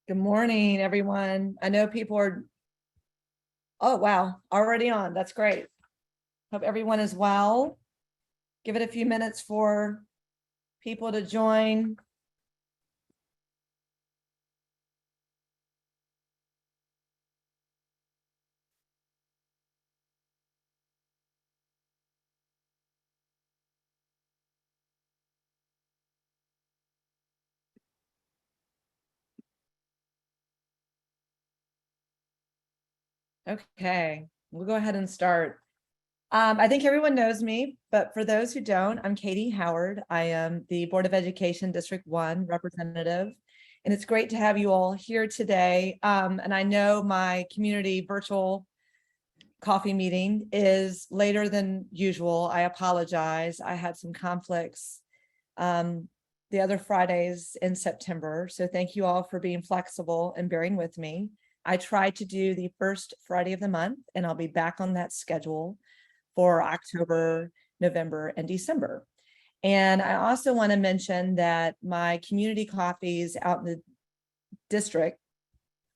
Good morning, everyone. I know people are, oh, wow, already on. That's great. Hope everyone is well. Give it a few minutes for people to join. Okay, we'll go ahead and start. I think everyone knows me, but for those who don't, I'm Katie Howard. I am the Board of Education District 1 representative, and it's great to have you all here today. And I know my community virtual coffee meeting is later than usual. I apologize. I had some conflicts the other Fridays in September. So thank you all for being flexible and bearing with me. I try to do the first Friday of the month, and I'll be back on that schedule for October, November, and December. And I also want to mention that my community coffees out in the district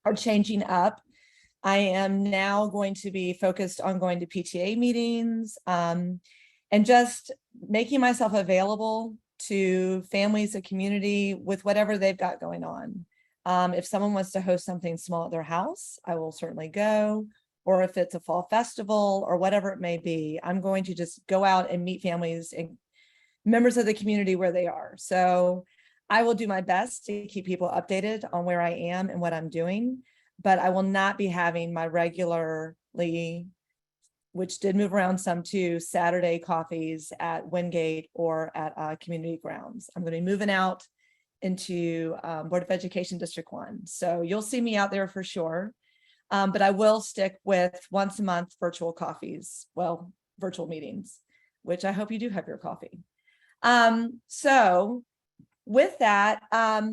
are changing up. I am now going to be focused on going to PTA meetings and just making myself available to families, the community with whatever they've got going on. If someone wants to host something small at their house, I will certainly go. Or if it's a fall festival or whatever it may be, I'm going to just go out and meet families and members of the community where they are. So I will do my best to keep people updated on where I am and what I'm doing, but I will not be having my regularly, which did move around some too, Saturday coffees at Wingate or at community grounds. I'm going to be moving out into Board of Education District 1. So you'll see me out there for sure. But I will stick with once a month virtual coffees, well, virtual meetings, which I hope you do have your coffee. So with that, I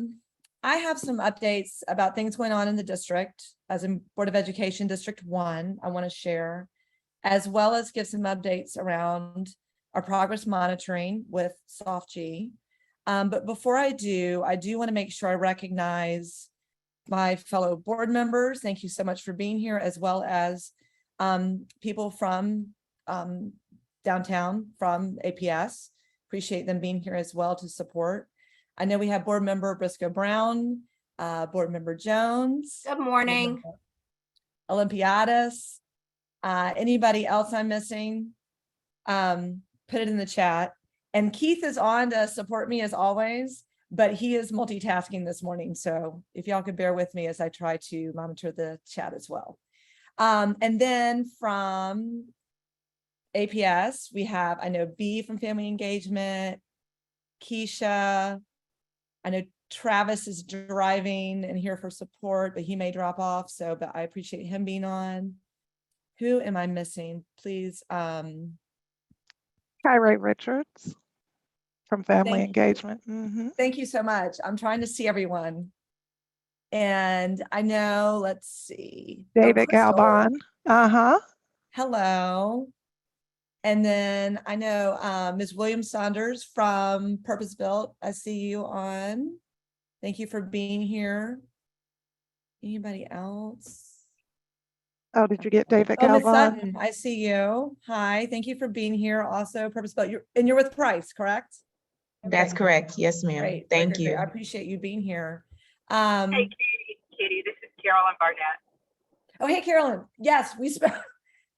have some updates about things going on in the district as in Board of Education District 1 I want to share, as well as give some updates around our progress monitoring with SOFG. But before I do want to make sure I recognize my fellow board members. Thank you so much for being here, as well as people from downtown from APS. Appreciate them being here as well to support. I know we have board member Briscoe Brown, board member Jones. Good morning. Olympiadis. Anybody else I'm missing? Put it in the chat. And Keith is on to support me as always, but he is multitasking this morning. So if y'all could bear with me as I try to monitor the chat as well. And then from APS, we have, I know B from Family Engagement, Keisha. I know Travis is driving and here for support, but he may drop off. So, but I appreciate him being on. Who am I missing? Please. Kyrie Richards from Family Engagement. Thank you so much. I'm trying to see everyone. And I know, let's see. David Galban. Hello. And then I know Ms. Williams Saunders from Purpose Built. I see you on. Thank you for being here. Anybody else? Oh, did you get David Ms. Galban? Sutton, I see you. Hi, thank you for being here. Also, Purpose Built. You're with Price, correct? That's correct. Yes, ma'am. Great. Thank you. Great. I appreciate you being here. Hey, Katie, this is Carolyn Barnett. Oh, hey, Carolyn. Yes, we spoke.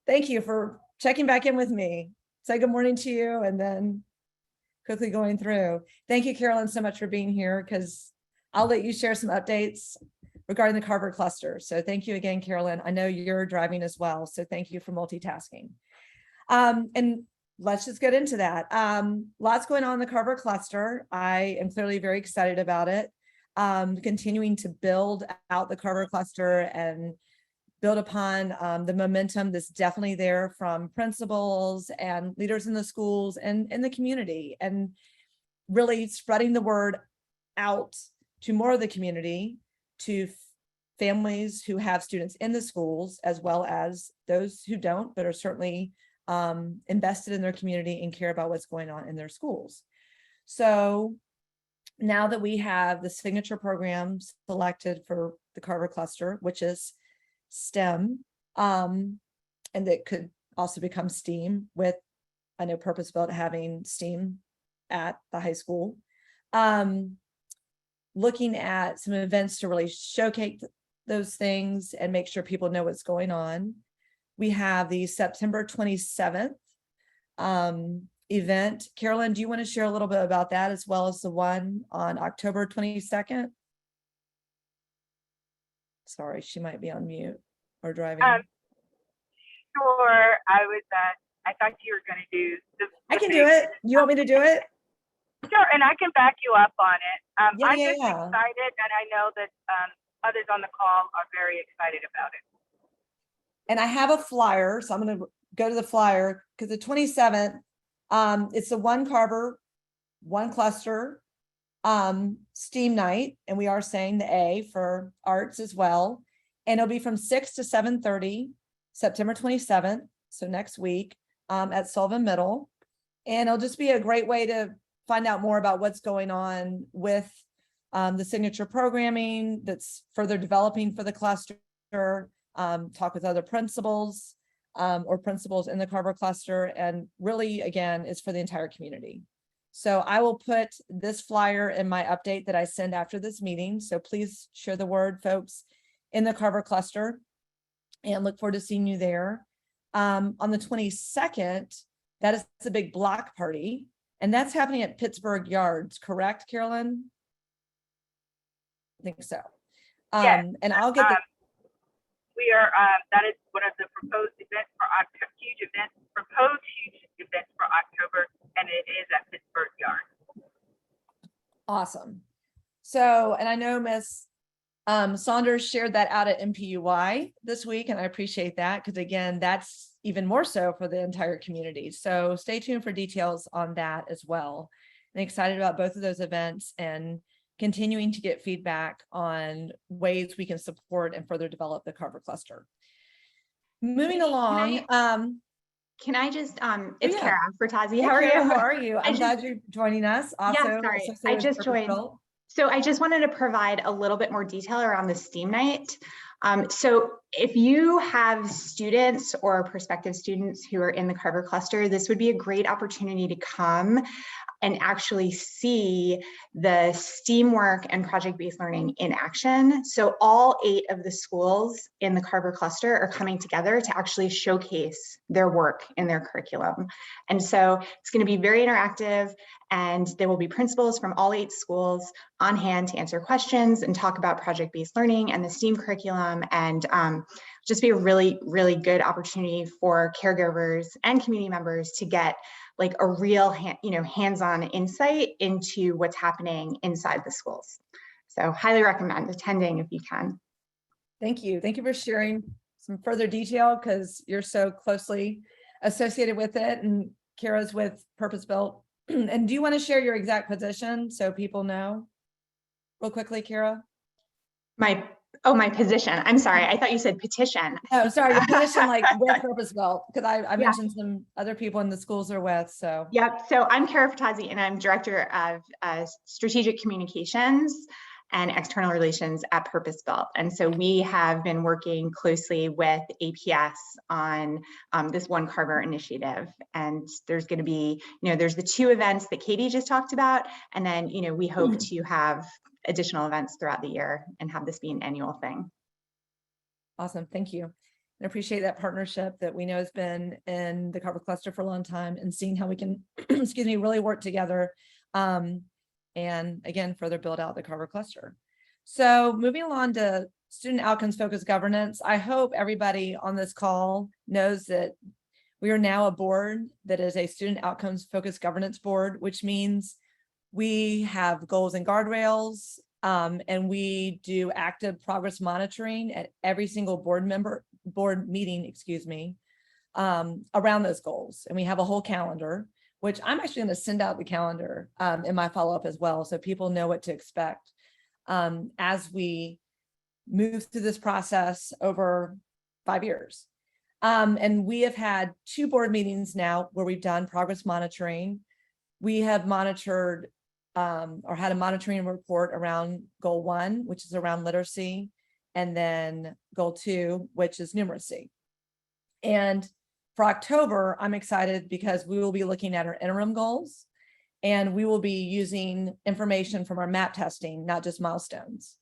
Thank you for checking back in with me. Say good morning to you and then quickly going through. Thank you, Carolyn, so much for being here, because I'll let you share some updates regarding the Carver cluster. So thank you again, Carolyn. I know you're driving as well, so thank you for multitasking. And let's just get into that. Lots going on in the Carver cluster. I am clearly very excited about it. Continuing to build out the Carver cluster and build upon the momentum that's definitely there from principals and leaders in the schools and in the community, and really spreading the word out to more of the community, to families who have students in the schools, as well as those who don't, but are certainly invested in their community and care about what's going on in their schools. So now that we have the signature program selected for the Carver cluster, which is STEM, and that could also become STEAM with, I know purpose-built having STEAM at the high school. Looking at some events to really showcase those things and make sure people know what's going on. We have the September 27th event. Carolyn, do you want to share a little bit about that as well as the one on October 22nd? Sorry, she might be on mute or driving. Sure, I thought you were going to do I can do it. You want me to do it? Sure, and I can back you up on it. I'm Yeah. just excited, and I know that others on the call are very excited about it. And I have a flyer, so I'm going to go to the flyer because the 27th, it's the one Carver, one cluster, STEAM night, and we are saying the A for arts as well. And it'll be from 6 to 7:30, September 27th, so next week, at Sullivan Middle. And it'll just be a great way to find out more about what's going on with the signature programming that's further developing for the cluster, talk with other principals or principals in the Carver cluster, and really, again, it's for the entire community. So I will put this flyer in my update that I send after this meeting. So please share the word, folks, in the Carver cluster, and look forward to seeing you there. On the 22nd, that is the big block party, and that's happening at Pittsburgh Yards, correct, Carolyn? I think so. Yes. And I'll get the We are, that is one of the proposed events for October, proposed huge events for October, and it is at Pittsburgh Yard. awesome. So, and I know Miss Saunders shared that out at MPUI this week, and I appreciate that because, again, that's even more so for the entire community. So stay tuned for details on that as well. I'm excited about both of those events and continuing to get feedback on ways we can support and further develop the Carver cluster. Moving along. Can I just, it's yeah. Kara Fertazzi. Hey, How are Kara, you? How are you? I'm glad you're joining us. Also, sorry. associated I with just joined. Purpose-Built. So I just wanted to provide a little bit more detail around the STEAM night. So if you have students or prospective students who are in the Carver cluster, this would be a great opportunity to come and actually see the STEAM work and project-based learning in action. So all 8 of the schools in the Carver cluster are coming together to actually showcase their work in their curriculum. And so it's going to be very interactive, and there will be principals from all 8 schools on hand to answer questions and talk about project-based learning and the STEAM curriculum, and just be a really, really good opportunity for caregivers and community members to get like a real hands-on insight into what's happening inside the schools. So highly recommend attending if you can. Thank you. Thank you for sharing some further detail because you're so closely associated with it, and Kara's with Purpose-Built. And do you want to share your exact position so people know real quickly, Kara? My position. I'm sorry. I thought you said petition. Oh, sorry. Your position like with Purpose-Built, because I mentioned some other people in the schools are with, so. Yep. So I'm Kara Fertazzi, and I'm Director of Strategic Communications and External Relations at Purpose-Built. And so we have been working closely with APS on this One Carver initiative. And there's going to be, there's the 2 events that Katie just talked about. And then, we hope to have additional events throughout the year and have this be an annual thing. Awesome. Thank you. I appreciate that partnership that we know has been in the Carver cluster for a long time, and seeing how we can, excuse me, really work together. And again, further build out the Carver cluster. So moving along to student outcomes focused governance, I hope everybody on this call knows that we are now a board that is a student outcomes focused governance board, which means we have goals and guardrails, and we do active progress monitoring at every single board meeting, around those goals. And we have a whole calendar, which I'm actually going to send out the calendar in my follow-up as well, so people know what to expect as we move through this process over 5 years. And we have had 2 board meetings now where we've done progress monitoring. We have monitored or had a monitoring report around goal 1, which is around literacy, and then goal 2, which is numeracy. And for October, I'm excited because we will be looking at our interim goals, and we will be using information from our MAP testing, not just milestones.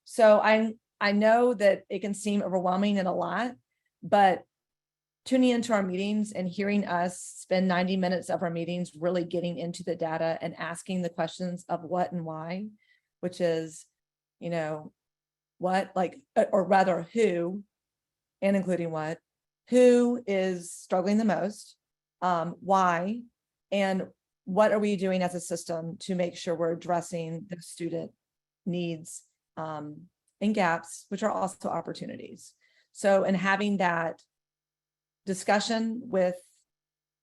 So I know that it can seem overwhelming and a lot, but tuning into our meetings and hearing us spend 90 minutes of our meetings really getting into the data and asking the questions of what and why, which is, you know, what, like, or rather who, and including what, who is struggling the most, why, and what are we doing as a system to make sure we're addressing the student needs and gaps, which are also opportunities. So, and having that discussion with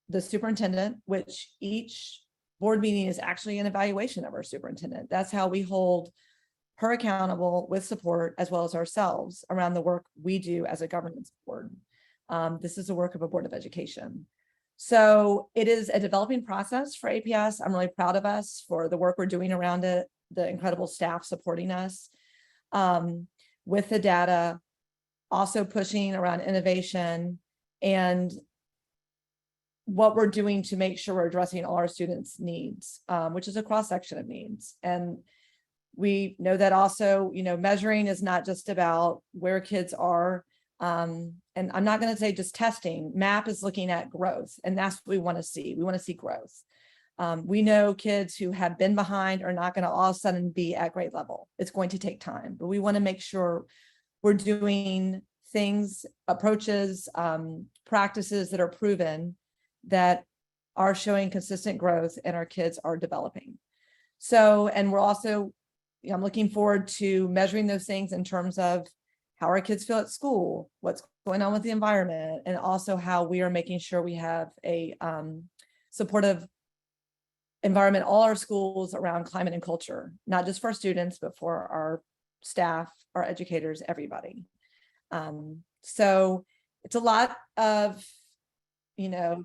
the superintendent, which each board meeting is actually an evaluation of our superintendent. That's how we hold her accountable with support, as well as ourselves, around the work we do as a governance board. This is the work of a Board of Education. So it is a developing process for APS. I'm really proud of us for the work we're doing around it, the incredible staff supporting us with the data, also pushing around innovation and what we're doing to make sure we're addressing all our students' needs, which is a cross-section of needs. And we know that also, you know, measuring is not just about where kids are. And I'm not going to say just testing. MAP is looking at growth, and that's what we want to see. We want to see growth. We know kids who have been behind are not going to all of a sudden be at grade level. It's going to take time, but we want to make sure we're doing things, approaches, practices that are proven that are showing consistent growth and our kids are developing. So, and we're also, you know, I'm looking forward to measuring those things in terms of how our kids feel at school, what's going on with the environment, and also how we are making sure we have a supportive environment, all our schools around climate and culture, not just for students, but for our staff, our educators, everybody. So it's a lot of, you know,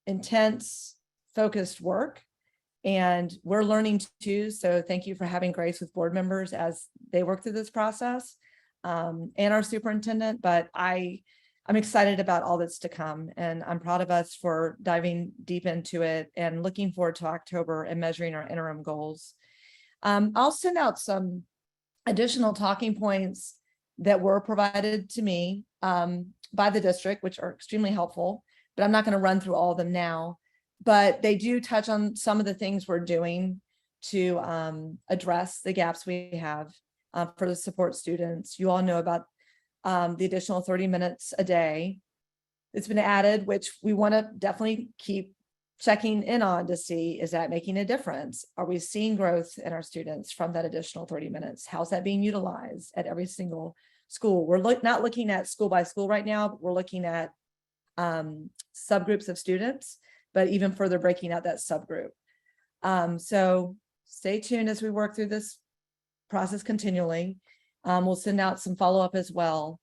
intense, focused work, and we're learning too. So thank you for having grace with board members as they work through this process, and our superintendent. But I'm excited about all that's to come, and I'm proud of us for diving deep into it and looking forward to October and measuring our interim goals. I'll send out some additional talking points that were provided to me by the district, which are extremely helpful, but I'm not going to run through all of them now. But they do touch on some of the things we're doing to address the gaps we have for the support students. You all know about the additional 30 minutes a day that's been added, which we want to definitely keep checking in on to see, is that making a difference? Are we seeing growth in our students from that additional 30 minutes? How's that being utilized at every single school? We're not looking at school by school right now, but we're looking at subgroups of students, but even further breaking out that subgroup. So stay tuned as we work through this process continually. We'll send out some follow-up as well,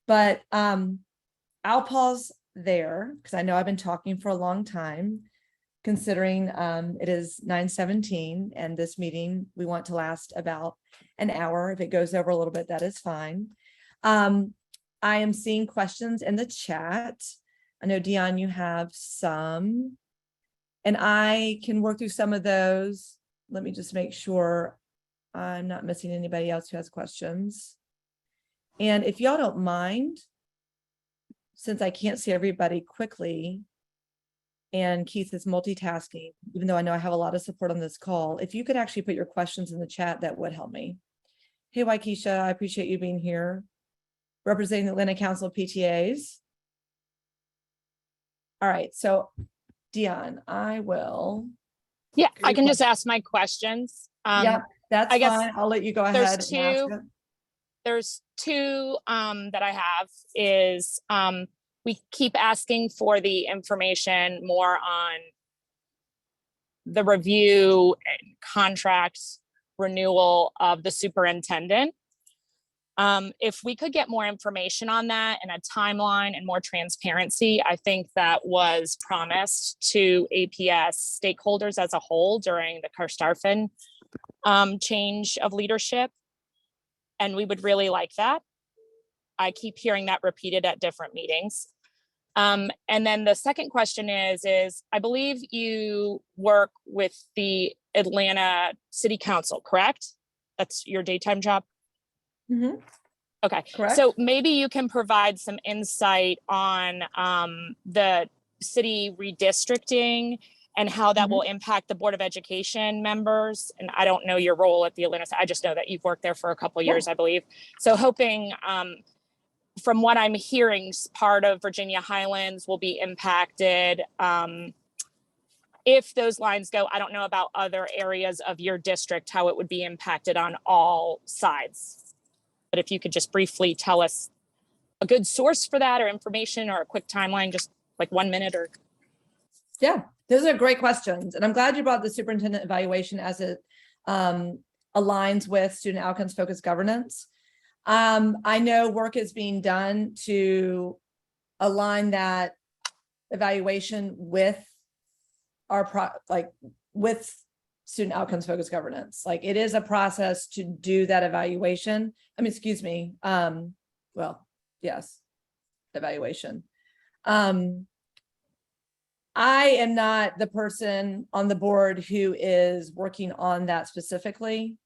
but I'll pause there because I know I've been talking for a long time, considering it is 9:17 and this meeting we want to last about an hour. If it goes over a little bit, that is fine. I am seeing questions in the chat. I know, Dion, you have some, and I can work through some of those. Let me just make sure I'm not missing anybody else who has questions. And if y'all don't mind, since I can't see everybody quickly, and Keith is multitasking, even though I know I have a lot of support on this call, if you could actually put your questions in the chat, that would help me. Hey, Waikisha, I appreciate you being here, representing the Atlanta Council of PTAs. All right, so Dion, I will. Yeah, I can just ask my questions. Yeah, that's I guess fine. I'll let you go ahead. there's and ask two- it. There's two that I have is we keep asking for the information more on the review and contract renewal of the superintendent. If we could get more information on that and a timeline and more transparency, I think that was promised to APS stakeholders as a whole during the Karstafen change of leadership. And we would really like that. I keep hearing that repeated at different meetings. And then the second question is I believe you work with the Atlanta City Council, correct? That's your daytime job? Mhm. Okay, Correct. so maybe you can provide some insight on the city redistricting and how that will impact the Board of Education members. And I don't know your role at the Atlanta, I just know that you've worked there for a couple of years, I believe. So hoping, from what I'm hearing, part of Virginia Highlands will be impacted. If those lines go, I don't know about other areas of your district, how it would be impacted on all sides. But if you could just briefly tell us a good source for that or information or a quick timeline, just like 1 minute or. Yeah, those are great questions. And I'm glad you brought the superintendent evaluation as it aligns with student outcomes focused governance. I know work is being done to align that evaluation with our with student outcomes focused governance. Like it is a process to do that evaluation. I mean, excuse me. Well, yes, evaluation. I am not the person on the board who is working on that specifically.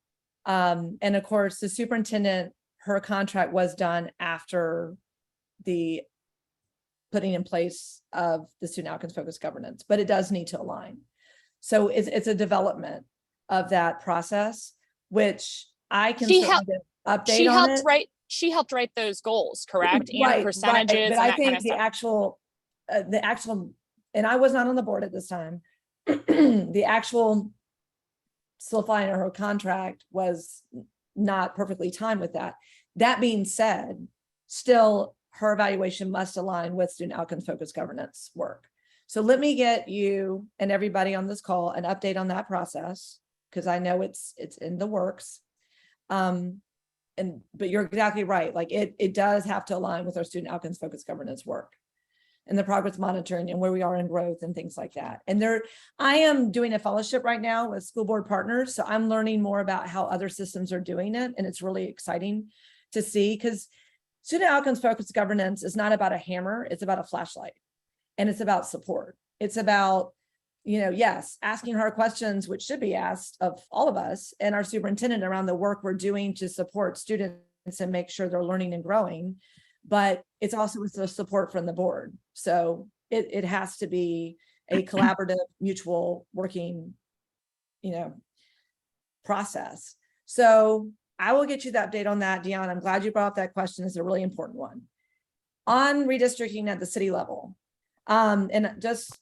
And of course, the superintendent, her contract was done after the putting in place of the student outcomes focused governance, but it does need to align. So it's a development of that process, which I can She certainly get an update She on helped it. write, she helped write those goals, correct? Right, And percentages but and I that kind think of the stuff. actual, and I was not on the board at this time. The actual solidifying of her contract was not perfectly timed with that. That being said, still her evaluation must align with student outcomes focused governance work. So let me get you and everybody on this call an update on that process, because I know it's in the works. But you're exactly right. Like it does have to align with our student outcomes focused governance work and the progress monitoring and where we are in growth and things like that. And I am doing a fellowship right now with school board partners. So I'm learning more about how other systems are doing it. And it's really exciting to see, because student outcomes focused governance is not about a hammer, it's about a flashlight. And it's about support. It's about, yes, asking hard questions, which should be asked of all of us and our superintendent around the work we're doing to support students and make sure they're learning and growing. But it's also with the support from the board. So it has to be a collaborative, mutual working, process. So I will get you the update on that, Dion. I'm glad you brought up that question. It's a really important one. On redistricting at the city level, and just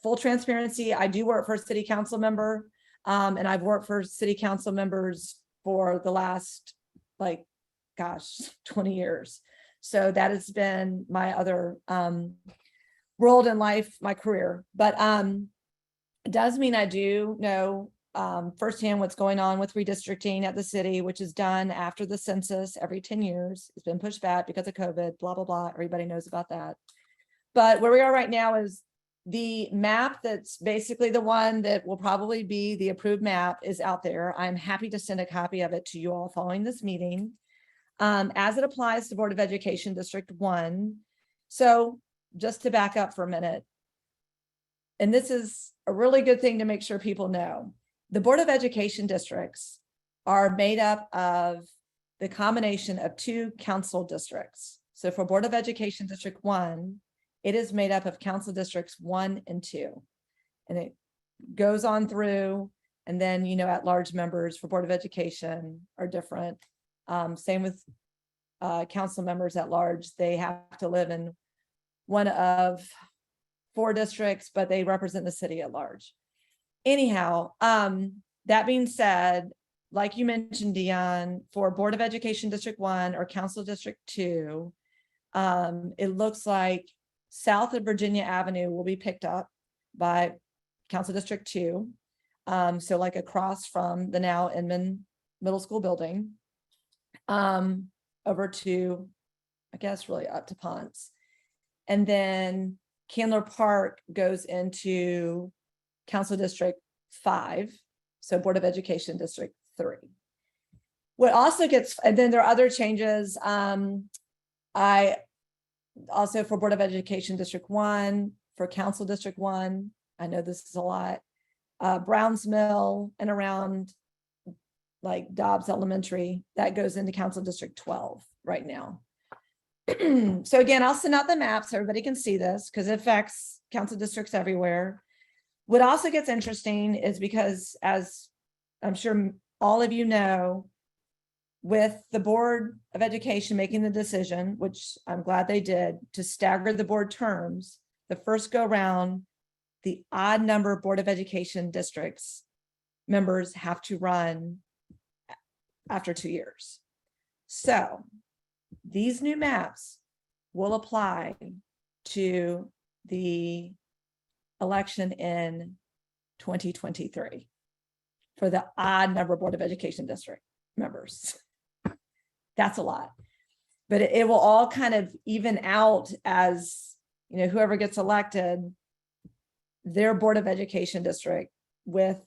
full transparency, I do work for a city council member, and I've worked for city council members for the last, 20 years. So that has been my other role in life, my career. But it does mean I do know firsthand what's going on with redistricting at the city, which is done after the census every 10 years. It's been pushed back because of COVID, blah, blah, blah. Everybody knows about that. But where we are right now is the map that's basically the one that will probably be the approved map is out there. I'm happy to send a copy of it to you all following this meeting. As it applies to Board of Education District 1. So just to back up for a minute, and this is a really good thing to make sure people know, the Board of Education districts are made up of the combination of 2 council districts. So for Board of Education District 1, it is made up of council districts 1 and 2. And it goes on through, and then, at-large members for Board of Education are different. Same with council members at large. They have to live in one of 4 districts, but they represent the city at large. Anyhow, that being said, like you mentioned, Dion, for Board of Education District 1 or Council District 2, it looks like south of Virginia Avenue will be picked up by Council District 2. So like across from the now Inman Middle School building. over to, I guess, really up to Ponce. And then Candler Park goes into Council District 5, so Board of Education District 3. What also gets, and then there are other changes. I also for Board of Education District 1, for Council District 1, I know this is a lot. Browns Mill and around like Dobbs Elementary, that goes into Council District 12 right now. So again, I'll send out the maps so everybody can see this because it affects council districts everywhere. What also gets interesting is because, as I'm sure all of you know, with the Board of Education making the decision, which I'm glad they did, to stagger the board terms, the first go round, the odd number Board of Education districts members have to run after 2 years. So these new maps will apply to the election in 2023 for the odd number Board of Education district members. That's a lot, but it will all kind of even out as, you know, whoever gets elected, their Board of Education district with,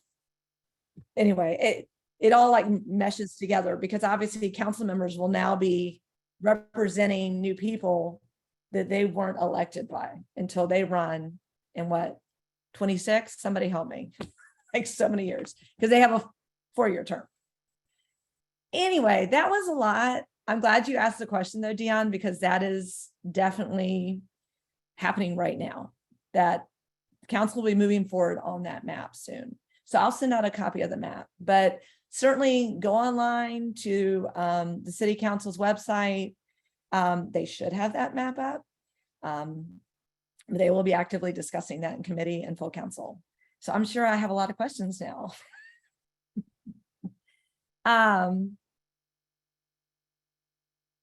anyway, it all like meshes together because obviously council members will now be representing new people that they weren't elected by until they run in what, 26? Somebody help me. Like so many years because they have a 4-year term. Anyway, that was a lot. I'm glad you asked the question though, Dion, because that is definitely happening right now. That council will be moving forward on that map soon. So I'll send out a copy of the map, but certainly go online to the city council's website. They should have that map up. They will be actively discussing that in committee and full council. So I'm sure I have a lot of questions now.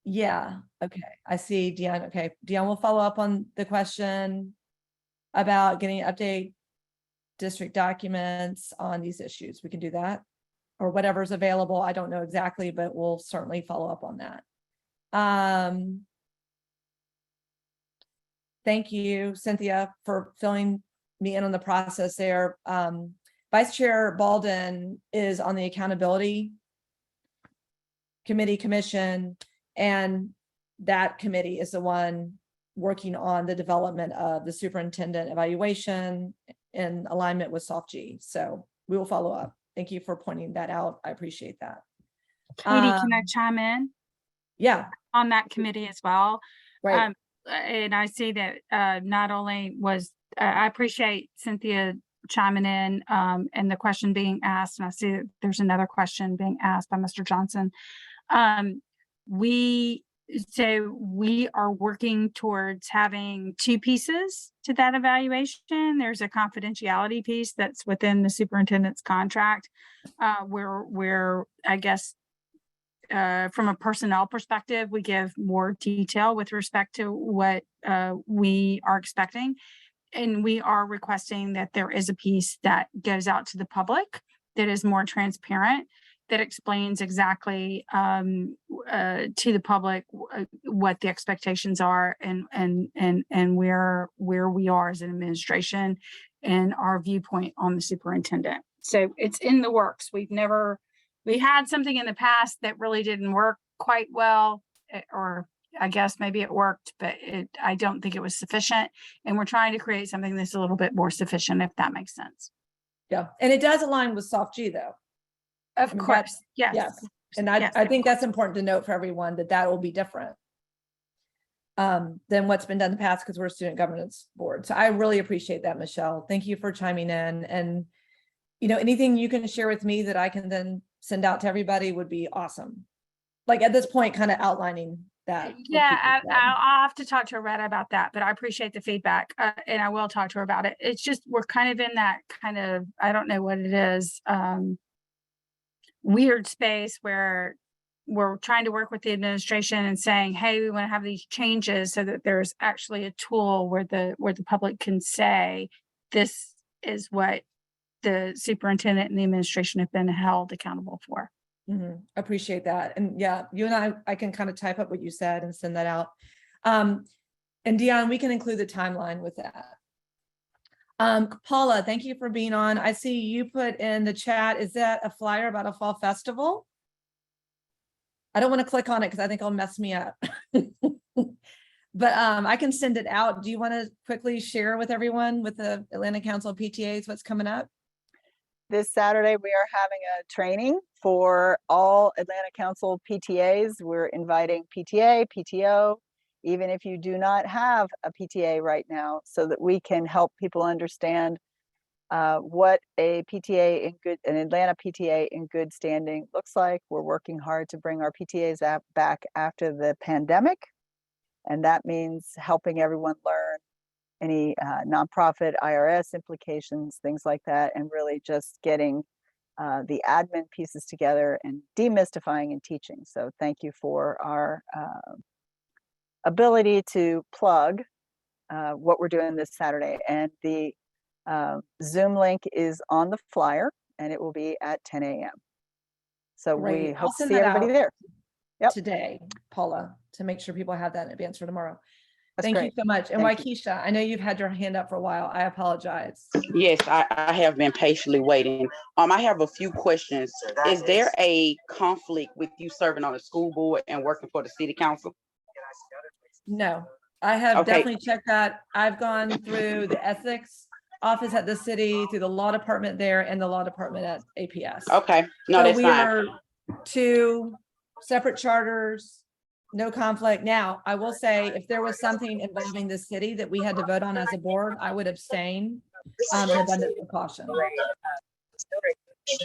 Yeah, okay, I see Dion. Okay, Dion will follow up on the question about getting update district documents on these issues. We can do that or whatever's available. I don't know exactly, but we'll certainly follow up on that. Thank you, Cynthia, for filling me in on the process there. Vice Chair Baldwin is on the Accountability Commission, and that committee is the one working on the development of the superintendent evaluation in alignment with SOFG. So we will follow up. Thank you for pointing that out. I appreciate that. Katie, can I chime in Yeah, on that committee as well? right. And I see that not only was, I appreciate Cynthia chiming in and the question being asked, and I see that there's another question being asked by Mr. Johnson. We are working towards having 2 pieces to that evaluation. There's a confidentiality piece that's within the superintendent's contract, where I guess from a personnel perspective, we give more detail with respect to what we are expecting. And we are requesting that there is a piece that goes out to the public that is more transparent, that explains exactly to the public what the expectations are and where we are as an administration and our viewpoint on the superintendent. So it's in the works. We had something in the past that really didn't work quite well, or I guess maybe it worked, but I don't think it was sufficient. And we're trying to create something that's a little bit more sufficient, if that makes sense. Yeah, and it does align with SOFG though. Of I mean, course, yes. Yes, and Yes. I think that's important to note for everyone that will be different than what's been done in the past because we're a student governance board. So I really appreciate that, Michelle. Thank you for chiming in. And, you know, anything you can share with me that I can then send out to everybody would be awesome. Like at this point, kind of outlining that. what Yeah, people said. I'll have to talk to Retta about that, but I appreciate the feedback and I will talk to her about it. It's just, we're kind of in that kind of, I don't know what it is, weird space where we're trying to work with the administration and saying, hey, we want to have these changes so that there's actually a tool where the public can say, this is what the superintendent and the administration have been held accountable for. Appreciate that. And yeah, you and I can kind of type up what you said and send that out. And Dion, we can include the timeline with that. Paula, thank you for being on. I see you put in the chat. Is that a flyer about a fall festival? I don't want to click on it because I think it'll mess me up. But I can send it out. Do you want to quickly share with everyone with the Atlanta Council of PTAs what's coming up? This Saturday, we are having a training for all Atlanta Council PTAs. We're inviting PTA, PTO, even if you do not have a PTA right now, so that we can help people understand what a PTA an Atlanta PTA in good standing looks like. We're working hard to bring our PTAs back after the pandemic. And that means helping everyone learn any nonprofit IRS implications, things like that, and really just getting the admin pieces together and demystifying and teaching. So thank you for our ability to plug what we're doing this Saturday. And the Zoom link is on the flyer, and it will be at 10 a.m. So Great. we I'll hope to send see that everybody out there. Yep. Today, Paula, to make sure people have that in advance for tomorrow. That's Thank you great. so much. And Thank you. Waukesha, I know you've had your hand up for a while. I apologize. Yes, I have been patiently waiting. I have a few questions. Is there a conflict with you serving on the school board and working for the city council? No, I have Okay. definitely checked that. I've gone through the ethics office at the city, through the law department there, and the law department at APS. Okay, no, So that's we fine. are two separate charters, no conflict. Now, I will say, if there was something involving the city that we had to vote on as a board, I would abstain, in abundance of caution.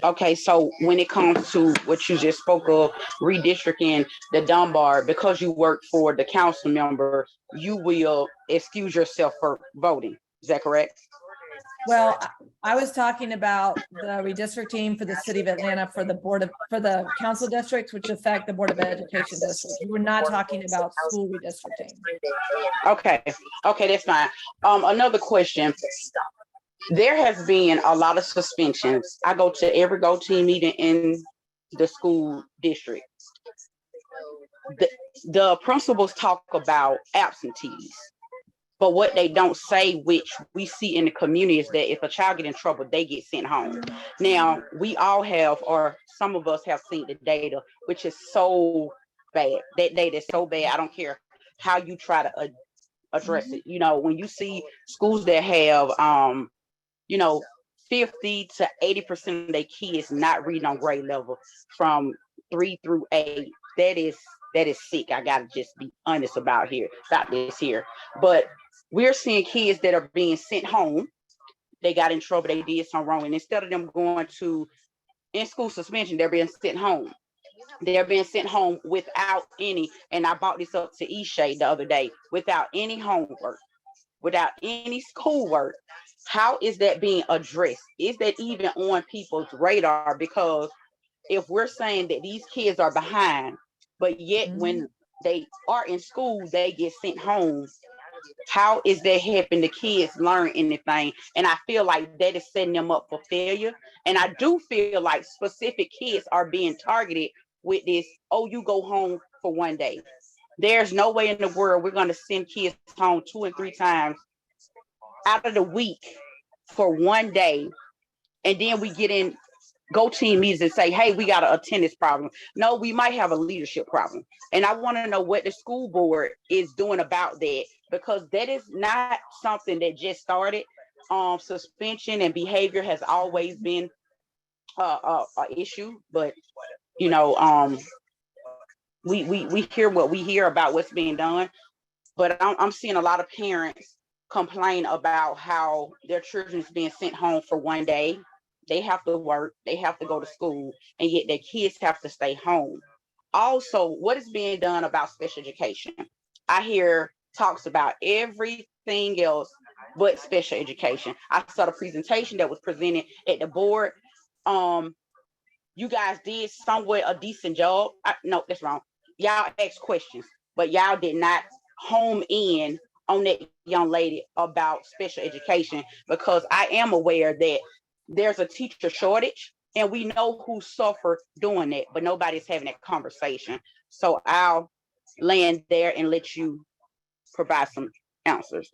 Okay, so when it comes to what you just spoke of, redistricting the Dunbar, because you work for the council member, you will excuse yourself for voting. Is that correct? Well, I was talking about the redistricting for the city of Atlanta for the council districts, which affect the Board of Education districts. We were not talking about school redistricting. Okay, that's fine. Another question. There has been a lot of suspensions. I go to every Go Team meeting in the school district. The principals talk about absentees, but what they don't say, which we see in the community, is that if a child get in trouble, they get sent home. Now, we all have, or some of us have seen the data, which is so bad. That data is so bad. I don't care how you try to address it. You know, when you see schools that have, 50 to 80% of their kids not reading on grade level from 3 through 8, that is sick. I gotta just be honest about this here. But we're seeing kids that are being sent home. They got in trouble, they did something wrong, and instead of them going to in-school suspension, they're being sent home. They're being sent home without any, and I brought this up to Ishay the other day, without any homework, without any schoolwork. How is that being addressed? Is that even on people's radar? Because if we're saying that these kids are behind, but yet when they are in school, they get sent home, how is that helping the kids learn anything? And I feel like that is setting them up for failure. And I do feel like specific kids are being targeted with this, oh, you go home for one day. There's no way in the world we're going to send kids home 2 and 3 times out of the week for one day. And then we get in Go Team meetings and say, hey, we got an attendance problem. No, we might have a leadership problem. And I want to know what the school board is doing about that, because that is not something that just started. Suspension and behavior has always been a issue, but we hear what we hear about what's being done. But I'm seeing a lot of parents complain about how their children is being sent home for one day. They have to work, they have to go to school, and yet their kids have to stay home. Also, what is being done about special education? I hear talks about everything else but special education. I saw the presentation that was presented at the board. You guys did somewhat a decent job. No, that's wrong. Y'all asked questions, but y'all did not home in on that young lady about special education, because I am aware that there's a teacher shortage and we know who suffered doing that, but nobody's having that conversation. So I'll land there and let you provide some answers.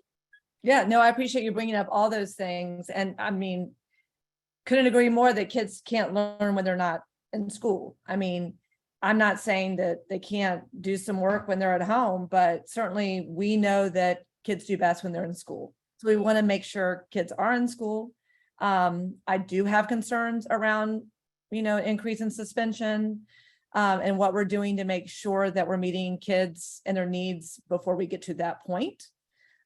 Yeah, no, I appreciate you bringing up all those things. And I mean, couldn't agree more that kids can't learn when they're not in school. I mean, I'm not saying that they can't do some work when they're at home, but certainly we know that kids do best when they're in school. So we want to make sure kids are in school. I do have concerns around, increase in suspension, and what we're doing to make sure that we're meeting kids and their needs before we get to that point.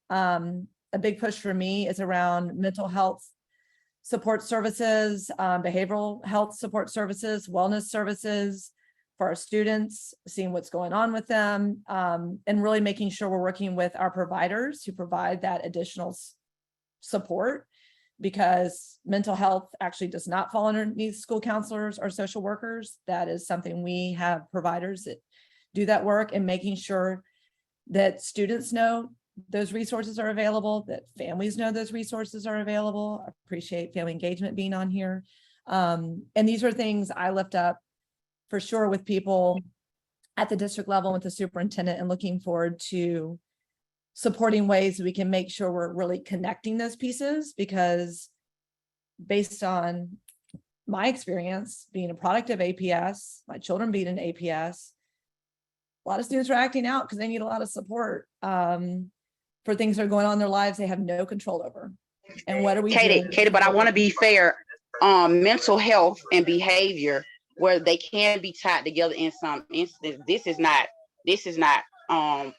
A big push for me is around mental health support services, behavioral health support services, wellness services for our students, seeing what's going on with them, and really making sure we're working with our providers who provide that additional support, because mental health actually does not fall underneath school counselors or social workers. That is something we have providers that do that work, and making sure that students know those resources are available, that families know those resources are available. I appreciate family engagement being on here. And these are things I lift up for sure with people at the district level with the superintendent, and looking forward to supporting ways we can make sure we're really connecting those pieces, because based on my experience being a product of APS, my children being in APS, a lot of students are acting out because they need a lot of support for things that are going on in their lives they have no control over. And what are we doing? Katie, but I want to be fair. Mental health and behavior, where they can be tied together in some instances. This is not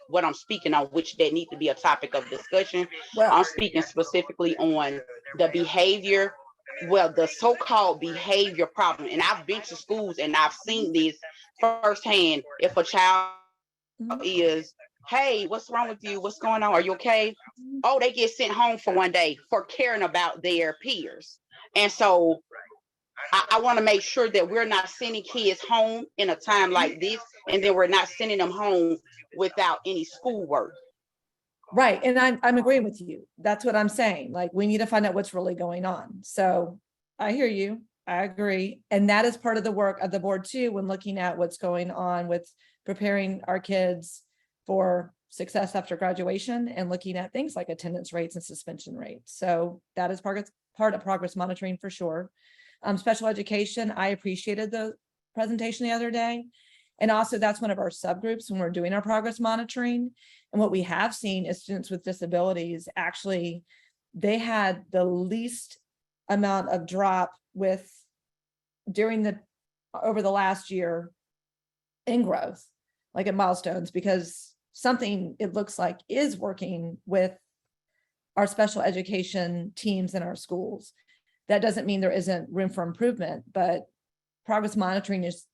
what I'm speaking on, which that needs to be a topic of discussion. Well, I'm speaking specifically on the behavior, the so-called behavior problem. And I've been to schools and I've seen this firsthand. If a child is, hey, what's wrong with you? What's going on? Are you okay? Oh, they get sent home for one day for caring about their peers. And so I want to make sure that we're not sending kids home in a time like this, and then we're not sending them home without any schoolwork. right. And I'm agreeing with you. That's what I'm saying. Like, we need to find out what's really going on. So I hear you. I agree. And that is part of the work of the board too, when looking at what's going on with preparing our kids for success after graduation, and looking at things like attendance rates and suspension rates. So that is part of progress monitoring for sure. Special education, I appreciated the presentation the other day. And also that's one of our subgroups when we're doing our progress monitoring. And what we have seen is students with disabilities, actually, they had the least amount of drop over the last year in growth, like at milestones, because something it looks like is working with our special education teams in our schools. That doesn't mean there isn't room for improvement, but progress monitoring is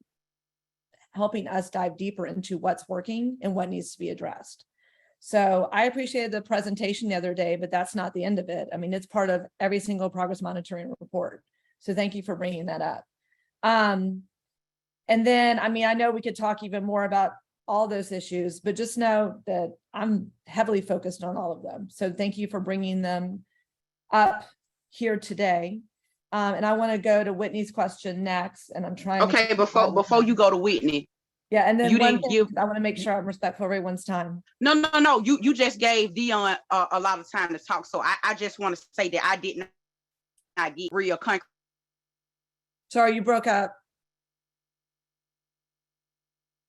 helping us dive deeper into what's working and what needs to be addressed. So I appreciated the presentation the other day, but that's not the end of it. I mean, it's part of every single progress monitoring report. So thank you for bringing that up. And then, I mean, I know we could talk even more about all those issues, but just know that I'm heavily focused on all of them. So thank you for bringing them up here today. And I want to go to Whitney's question next, and I'm trying. Okay, before you go to Whitney. Yeah, and then you one didn't thing, give. I want to make sure I'm respectful of everyone's time. No. You just gave Dion a lot of time to talk. So I just want to say that I did not get real concrete. Sorry, you broke up.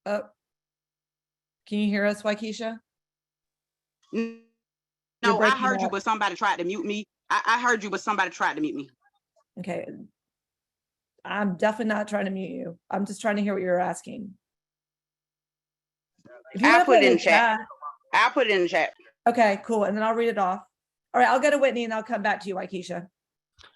Oh, can you hear us, Waikisha? No, I heard you, but somebody tried to mute me. I heard you, but somebody tried to mute me. Okay. I'm definitely not trying to mute you. I'm just trying to hear what you're asking. I'll put it in the chat. I'll put it in the chat. Okay, cool. And then I'll read it off. All right, I'll go to Whitney and I'll come back to you, Waikisha.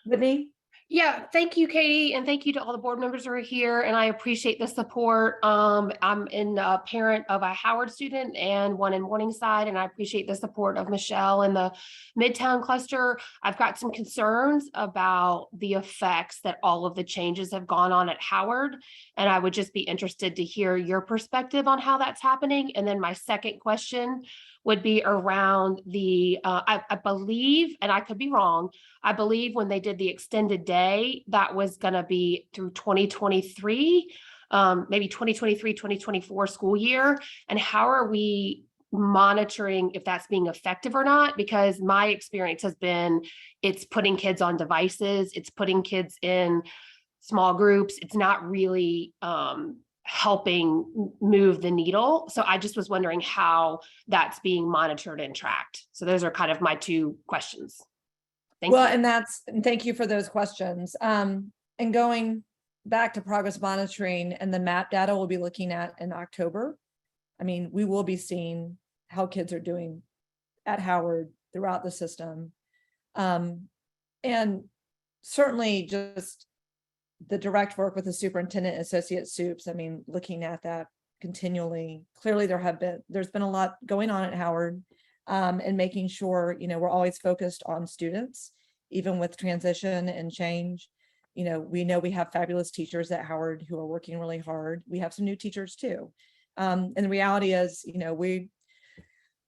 Whitney? Yeah, thank you, Katie, and thank you to all the board members who are here, and I appreciate the support. I'm a parent of a Howard student and one in Morningside, and I appreciate the support of Michelle and the Midtown cluster. I've got some concerns about the effects that all of the changes have gone on at Howard, and I would just be interested to hear your perspective on how that's happening. And then my second question would be around the, I believe, and I could be wrong, I believe when they did the extended day, that was going to be through 2023, maybe 2023, 2024 school year. And how are we monitoring if that's being effective or not? Because my experience has been it's putting kids on devices, it's putting kids in small groups, it's not really helping move the needle. So I just was wondering how that's being monitored and tracked. So those are kind of my two questions. Thank Well, you. and thank you for those questions. And going back to progress monitoring and the MAP data we'll be looking at in October. I mean, we will be seeing how kids are doing at Howard throughout the system. And certainly just the direct work with the superintendent and associate soups. I mean, looking at that continually, clearly there's been a lot going on at Howard, and making sure, we're always focused on students, even with transition and change. We know we have fabulous teachers at Howard who are working really hard. We have some new teachers too. And the reality is, we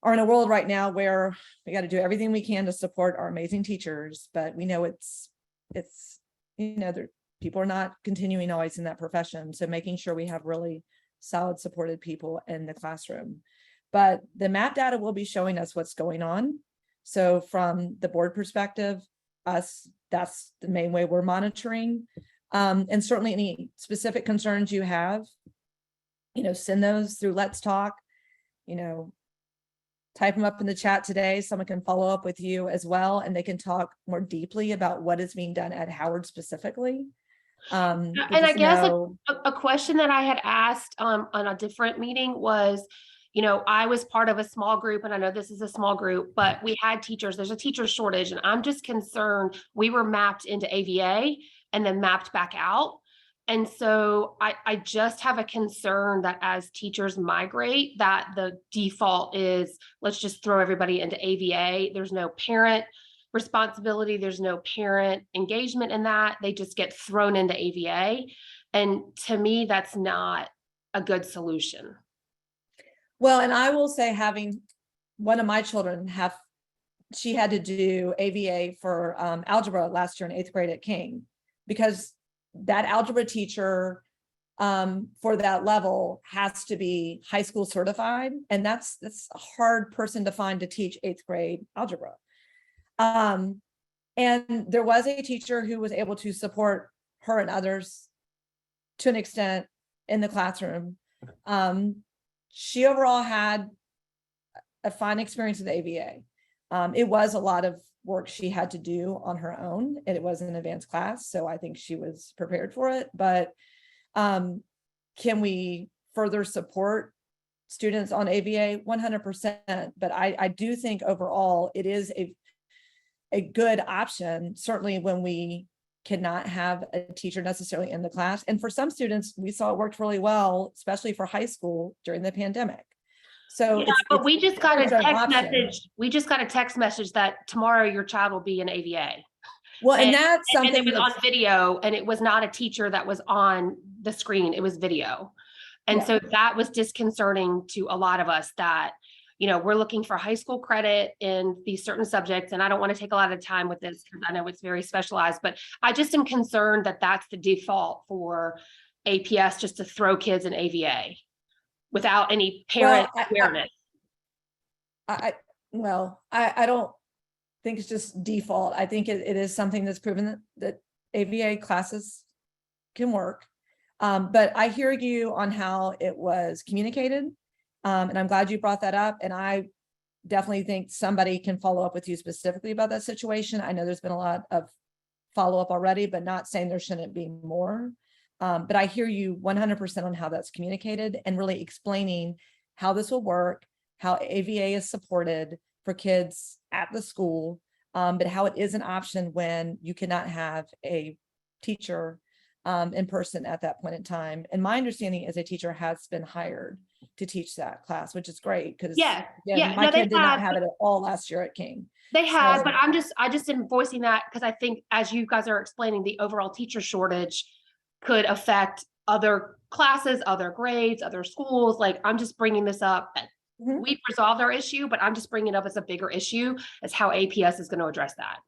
are in a world right now where we got to do everything we can to support our amazing teachers, but we know people are not continuing always in that profession. So making sure we have really solid supported people in the classroom. But the MAP data will be showing us what's going on. So from the board perspective, that's the main way we're monitoring. And certainly any specific concerns you have, send those through Let's Talk, type them up in the chat today. Someone can follow up with you as well, and they can talk more deeply about what is being done at Howard specifically. And I guess a question that I had asked on a different meeting was, I was part of a small group, and I know this is a small group, but we had teachers, there's a teacher shortage, and I'm just concerned we were mapped into AVA and then mapped back out. And so I just have a concern that as teachers migrate, that the default is, let's just throw everybody into AVA. There's no parent responsibility. There's no parent engagement in that. They just get thrown into AVA. And to me, that's not a good solution. Well, and I will say, having one of my children she had to do AVA for algebra last year in 8th grade at King, because that algebra teacher for that level has to be high school certified. And that's a hard person to find to teach 8th grade algebra. And there was a teacher who was able to support her and others to an extent in the classroom. She overall had a fine experience with AVA. It was a lot of work she had to do on her own, and it was an advanced class, so I think she was prepared for it. But can we further support students on AVA? 100%. But I do think overall it is a good option, certainly when we cannot have a teacher necessarily in the class. And for some students, we saw it worked really well, especially for high school during the pandemic. So yeah, but we just got a text message. We just got a text message that tomorrow your child will be in AVA. Well, and that's something, and it was on video, and it was not a teacher that was on the screen. It was video. And so that was disconcerting to a lot of us, that, we're looking for high school credit in these certain subjects. And I don't want to take a lot of time with this because I know it's very specialized, but I just am concerned that that's the default for APS, just to throw kids in AVA without any parent awareness. I don't think it's just default. I think it is something that's proven that AVA classes can work. But I hear you on how it was communicated. And I'm glad you brought that up. And I definitely think somebody can follow up with you specifically about that situation. I know there's been a lot of follow-up already, but not saying there shouldn't be more. But I hear you 100% on how that's communicated, and really explaining how this will work, how AVA is supported for kids at the school, but how it is an option when you cannot have a teacher in person at that point in time. And my understanding is a teacher has been hired to teach that class, which is great, because my kid did not have it at all last year at King. They had, but I just am voicing that because I think, as you guys are explaining, the overall teacher shortage could affect other classes, other grades, other schools. Like, I'm just bringing this up Mhm. we've resolved our issue, but I'm just bringing it up as a bigger issue as how APS is going to address that.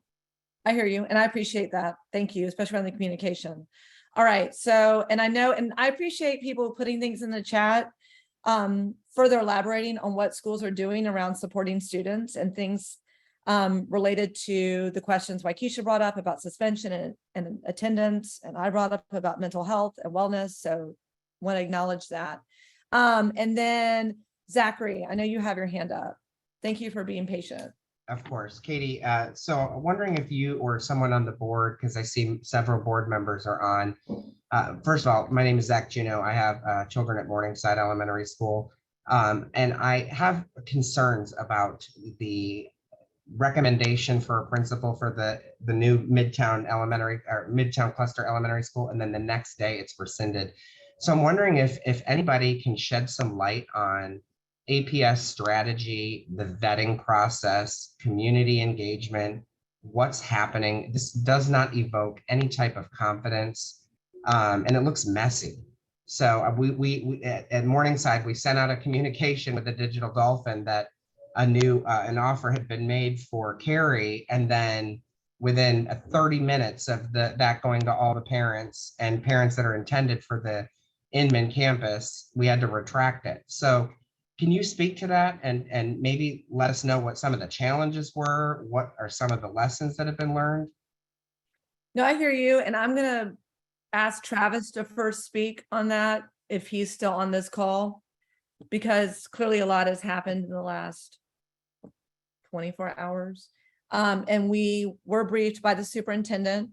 I hear you, and I appreciate that. Thank you, especially on the communication. All right, so, and I know, and I appreciate people putting things in the chat, further elaborating on what schools are doing around supporting students and things related to the questions Waikisha brought up about suspension and attendance, and I brought up about mental health and wellness, so want to acknowledge that. And then Zachary, I know you have your hand up. Thank you for being patient. Of course, Katie. So I'm wondering if you or someone on the board, because I see several board members are on. First of all, my name is Zach Juneau. I have children at Morningside Elementary School, and I have concerns about the recommendation for a principal for the new Midtown Elementary or Midtown Cluster Elementary School, and then the next day it's rescinded. So I'm wondering if anybody can shed some light on APS strategy, the vetting process, community engagement, what's happening. This does not evoke any type of confidence, and it looks messy. So we at Morningside, we sent out a communication with the Digital Dolphin that an offer had been made for Carrie, and then within 30 minutes of that going to all the parents and parents that are intended for the Inman campus, we had to retract it. So can you speak to that and maybe let us know what some of the challenges were? What are some of the lessons that have been learned? No, I hear you, and I'm gonna ask Travis to first speak on that if he's still on this call, because clearly a lot has happened in the last 24 hours. And we were briefed by the superintendent.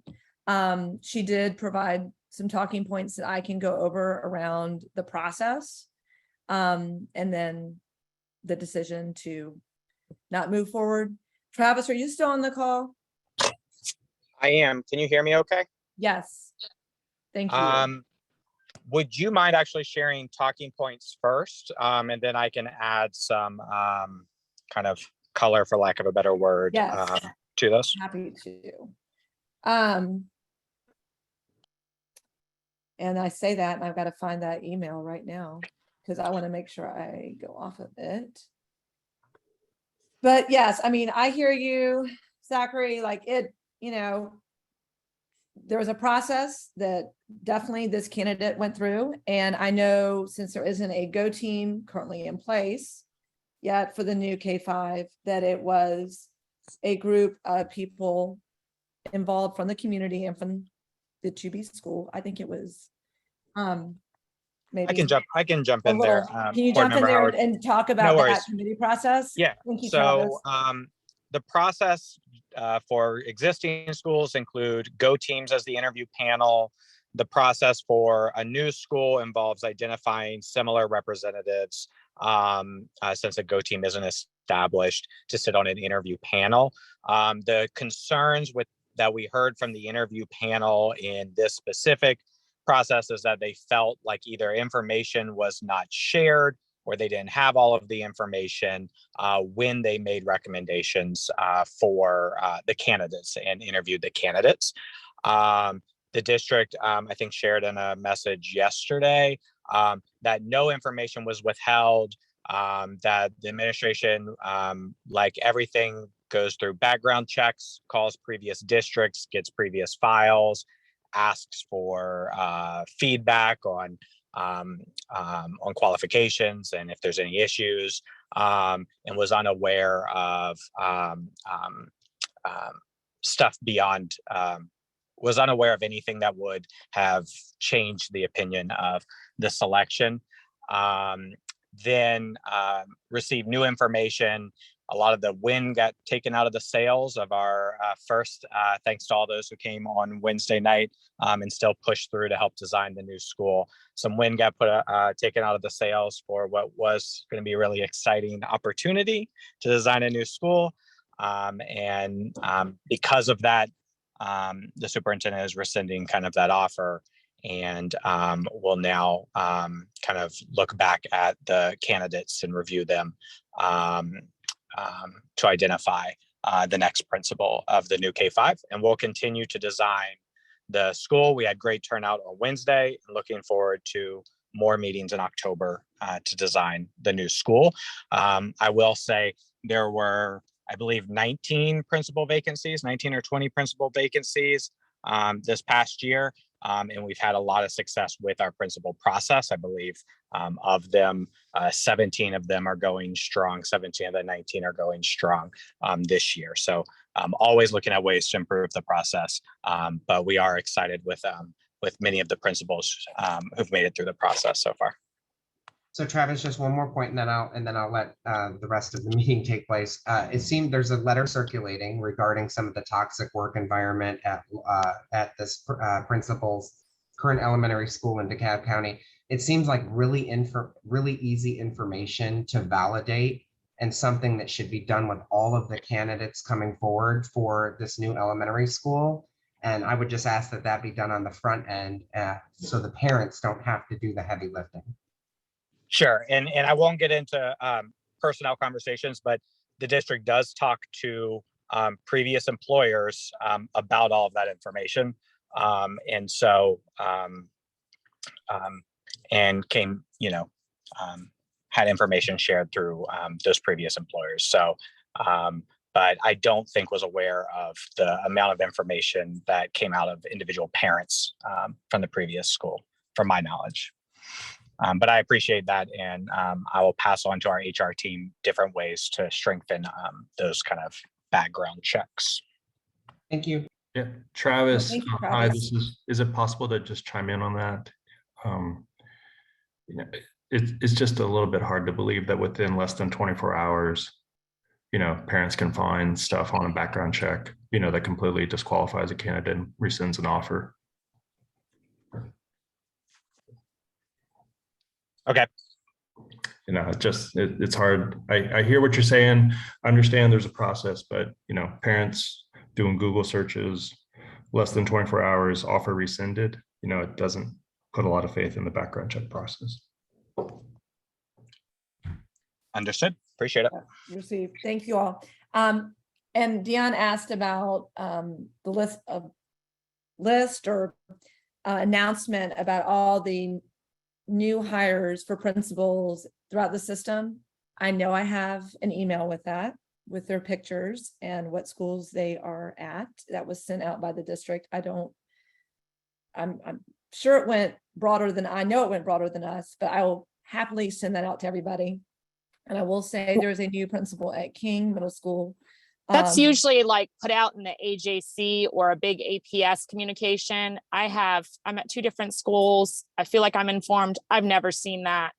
She did provide some talking points that I can go over around the process. And then the decision to not move forward. Travis, are you still on the call? I am. Can you hear me okay? Yes. Thank you. Would you mind actually sharing talking points first? And then I can add some kind of color, for lack of a better word, Yes. to this. Happy to. And I say that, and I've got to find that email right now because I want to make sure I go off of it. But yes, I mean, I hear you, Zachary, like it, there was a process that definitely this candidate went through. And I know since there isn't a Go team currently in place yet for the new K-5, that it was a group of people involved from the community and from the 2B school. I think it was maybe I can jump in there. can you Board jump in Member there Howard. and talk No about worries. that committee process? Yeah. Thank you, Travis. So the process for existing schools include Go teams as the interview panel. The process for a new school involves identifying similar representatives, since a Go team isn't established, to sit on an interview panel. The concerns that we heard from the interview panel in this specific process is that they felt like either information was not shared or they didn't have all of the information when they made recommendations for the candidates and interviewed the candidates. The district, I think, shared in a message yesterday that no information was withheld, that the administration, like everything, goes through background checks, calls previous districts, gets previous files, asks for feedback on qualifications and if there's any issues, and was unaware of stuff beyond, was unaware of anything that would have changed the opinion of the selection. Then received new information. A lot of the wind got taken out of the sails of our first, thanks to all those who came on Wednesday night and still pushed through to help design the new school. Some wind got taken out of the sails for what was going to be a really exciting opportunity to design a new school. And because of that, the superintendent is rescinding kind of that offer, and will now kind of look back at the candidates and review them to identify the next principal of the new K-5, and we'll continue to design the school. We had great turnout on Wednesday, and looking forward to more meetings in October to design the new school. I will say there were, I believe, 19 or 20 principal vacancies this past year. And we've had a lot of success with our principal process. I believe of them, 17 of them are going strong. 17 of the 19 are going strong this year. So always looking at ways to improve the process. But we are excited with many of the principals who've made it through the process so far. So Travis, just one more point, and then I'll let the rest of the meeting take place. It seemed there's a letter circulating regarding some of the toxic work environment at this principal's current elementary school in DeKalb County. It seems like really easy information to validate, and something that should be done with all of the candidates coming forward for this new elementary school. And I would just ask that that be done on the front end, so the parents don't have to do the heavy lifting. Sure, and I won't get into personnel conversations, but the district does talk to previous employers about all of that information, and so and came, had information shared through those previous employers. So, but I don't think was aware of the amount of information that came out of individual parents from the previous school, from my knowledge. But I appreciate that, and I will pass on to our HR team different ways to strengthen those kind of background checks. Thank you. Yeah, Travis, Thank you, hi, Travis. is it possible to just chime in on that? It's just a little bit hard to believe that within less than 24 hours, parents can find stuff on a background check, that completely disqualifies a candidate and rescinds an offer. Okay. It's hard. I hear what you're saying. I understand there's a process, but parents doing Google searches, less than 24 hours, offer rescinded, it doesn't put a lot of faith in the background check process. Understood. Appreciate it. Received. Thank you all. And Dion asked about the list or announcement about all the new hires for principals throughout the system. I know I have an email with that, with their pictures and what schools they are at. That was sent out by the district. I'm sure it went broader than, I know it went broader than us, but I will happily send that out to everybody. And I will say there's a new principal at King Middle School. That's usually like put out in the AJC or a big APS communication. I'm at 2 different schools. I feel like I'm informed. I've never seen that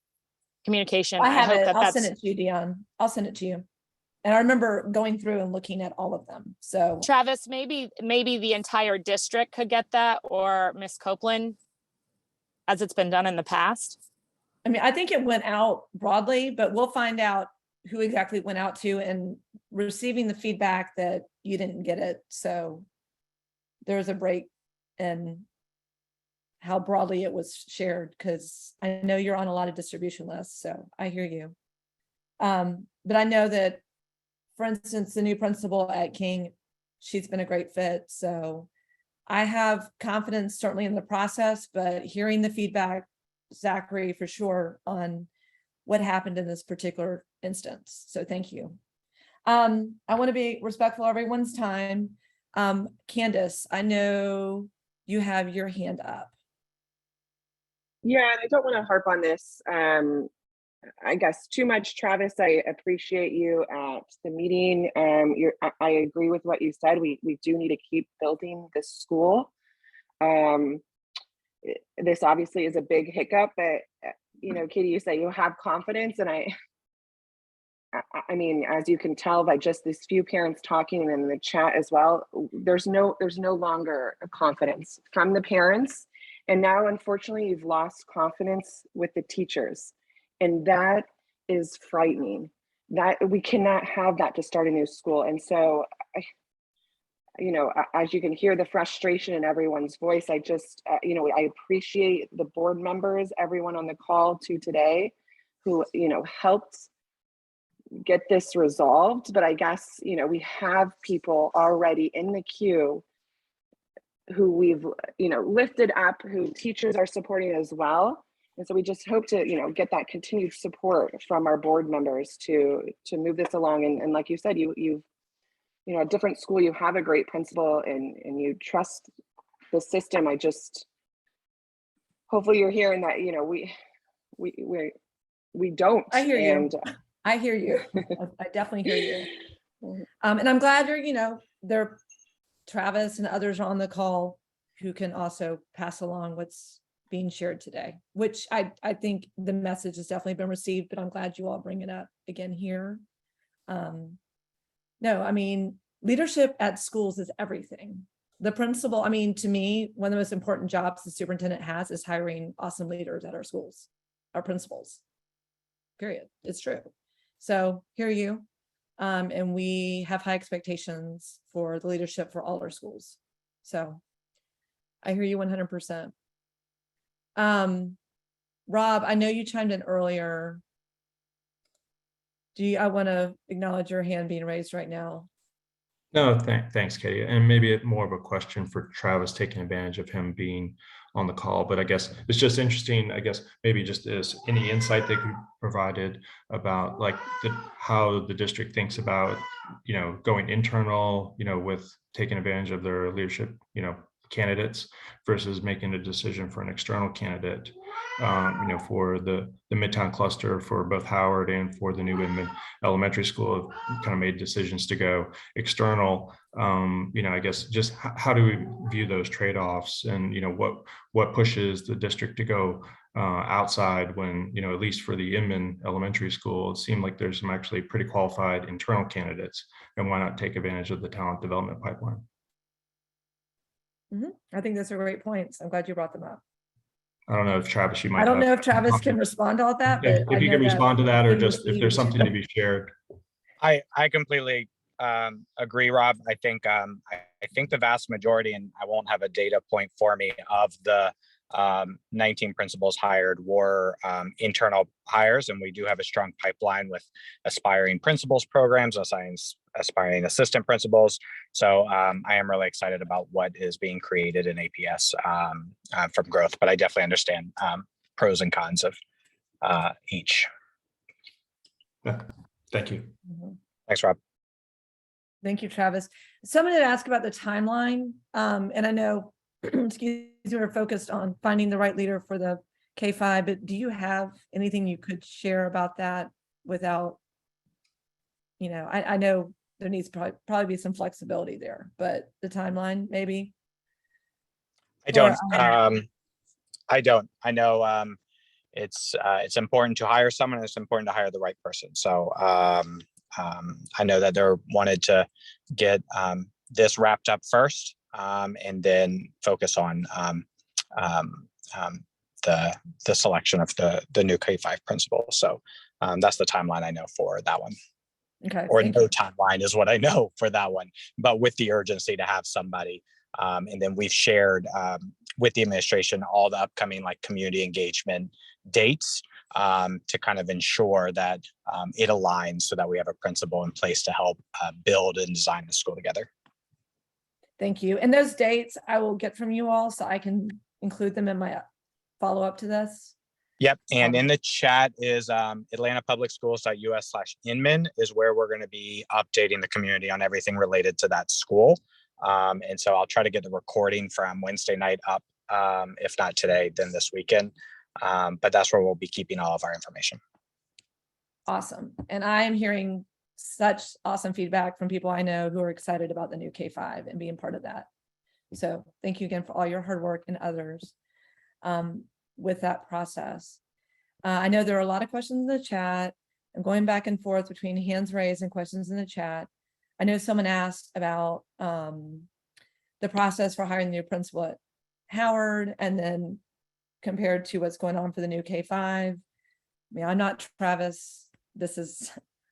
communication. I have hope it. that I'll send it to you, Dion. I'll send it to you. And I remember going through and looking at all of them. So Travis, maybe the entire district could get that, or Miss Copeland, as it's been done in the past. I mean, I think it went out broadly, but we'll find out who exactly went out to, and receiving the feedback that you didn't get it. So there's a break in how broadly it was shared, because I know you're on a lot of distribution lists, so I hear you. But I know that, for instance, the new principal at King, she's been a great fit. So I have confidence certainly in the process, but hearing the feedback, Zachary, for sure, on what happened in this particular instance. So thank you. I want to be respectful of everyone's time. Candace, I know you have your hand up. Yeah, and I don't want to harp on this, I guess, too much, Travis. I appreciate you at the meeting. I agree with what you said. We do need to keep building this school. This obviously is a big hiccup, but Katie, you say you have confidence, and I mean, as you can tell by just these few parents talking in the chat as well, there's no longer a confidence from the parents. And now, unfortunately, you've lost confidence with the teachers. And that is frightening. That we cannot have that to start a new school. And so, as you can hear the frustration in everyone's voice, I just, I appreciate the board members, everyone on the call today who, helped get this resolved. But I guess, we have people already in the queue who we've, lifted up, who teachers are supporting as well. And so we just hope to, get that continued support from our board members to move this along. And like you said, you've a different school, you have a great principal and you trust the system. Hopefully you're hearing that, we don't. I hear you. And I hear you. I definitely hear you. And I'm glad you're, Travis and others are on the call who can also pass along what's being shared today, which I think the message has definitely been received, but I'm glad you all bring it up again here. No, I mean, leadership at schools is everything. The principal, I mean, to me, one of the most important jobs the superintendent has is hiring awesome leaders at our schools, our principals, period. It's true. So hear you. And we have high expectations for the leadership for all our schools. So I hear you 100%. Rob, I know you chimed in earlier. I want to acknowledge your hand being raised right now. No, thanks, Katie. And maybe more of a question for Travis, taking advantage of him being on the call. But I guess it's just interesting, maybe just as any insight that you provided about like how the district thinks about, going internal, with taking advantage of their leadership, candidates versus making a decision for an external candidate, for the Midtown cluster for both Howard and for the New Inman Elementary School, kind of made decisions to go external. I guess just how do we view those trade-offs, and what pushes the district to go outside when, at least for the Inman Elementary School, it seemed like there's some actually pretty qualified internal candidates, and why not take advantage of the talent development pipeline? I think those are great points. I'm glad you brought them up. I don't know if Travis, you might. I don't know if Travis can respond to all that, but if you can respond to that, or just if there's something to be shared. I completely agree, Rob. I think the vast majority, and I won't have a data point for me, of the 19 principals hired were internal hires, and we do have a strong pipeline with aspiring principals programs, aspiring assistant principals. So I am really excited about what is being created in APS from growth, but I definitely understand pros and cons of each. Yeah. Thank you. Thanks, Rob. Thank you, Travis. Someone had asked about the timeline, and I know, excuse me, we're focused on finding the right leader for the K-5, but do you have anything you could share about that without, I know there needs to probably be some flexibility there, but the timeline maybe? I don't. I know it's important to hire someone, and it's important to hire the right person. So I know that they're wanted to get this wrapped up first, and then focus on the selection of the new K-5 principal. So that's the timeline I know for that one. Okay. Or no timeline is what I know for that one, but with the urgency to have somebody. And then we've shared with the administration all the upcoming community engagement dates to kind of ensure that it aligns so that we have a principal in place to help build and design the school together. Thank you. And those dates I will get from you all so I can include them in my follow-up to this. Yep. And in the chat is atlantapublicschools.us/Inman is where we're going to be updating the community on everything related to that school. And so I'll try to get the recording from Wednesday night up, if not today, then this weekend. But that's where we'll be keeping all of our information. Awesome. And I am hearing such awesome feedback from people I know who are excited about the new K-5 and being part of that. So thank you again for all your hard work and others with that process. I know there are a lot of questions in the chat. I'm going back and forth between hands raised and questions in the chat. I know someone asked about the process for hiring the new principal at Howard, and then compared to what's going on for the new K-5. I mean, I'm not Travis,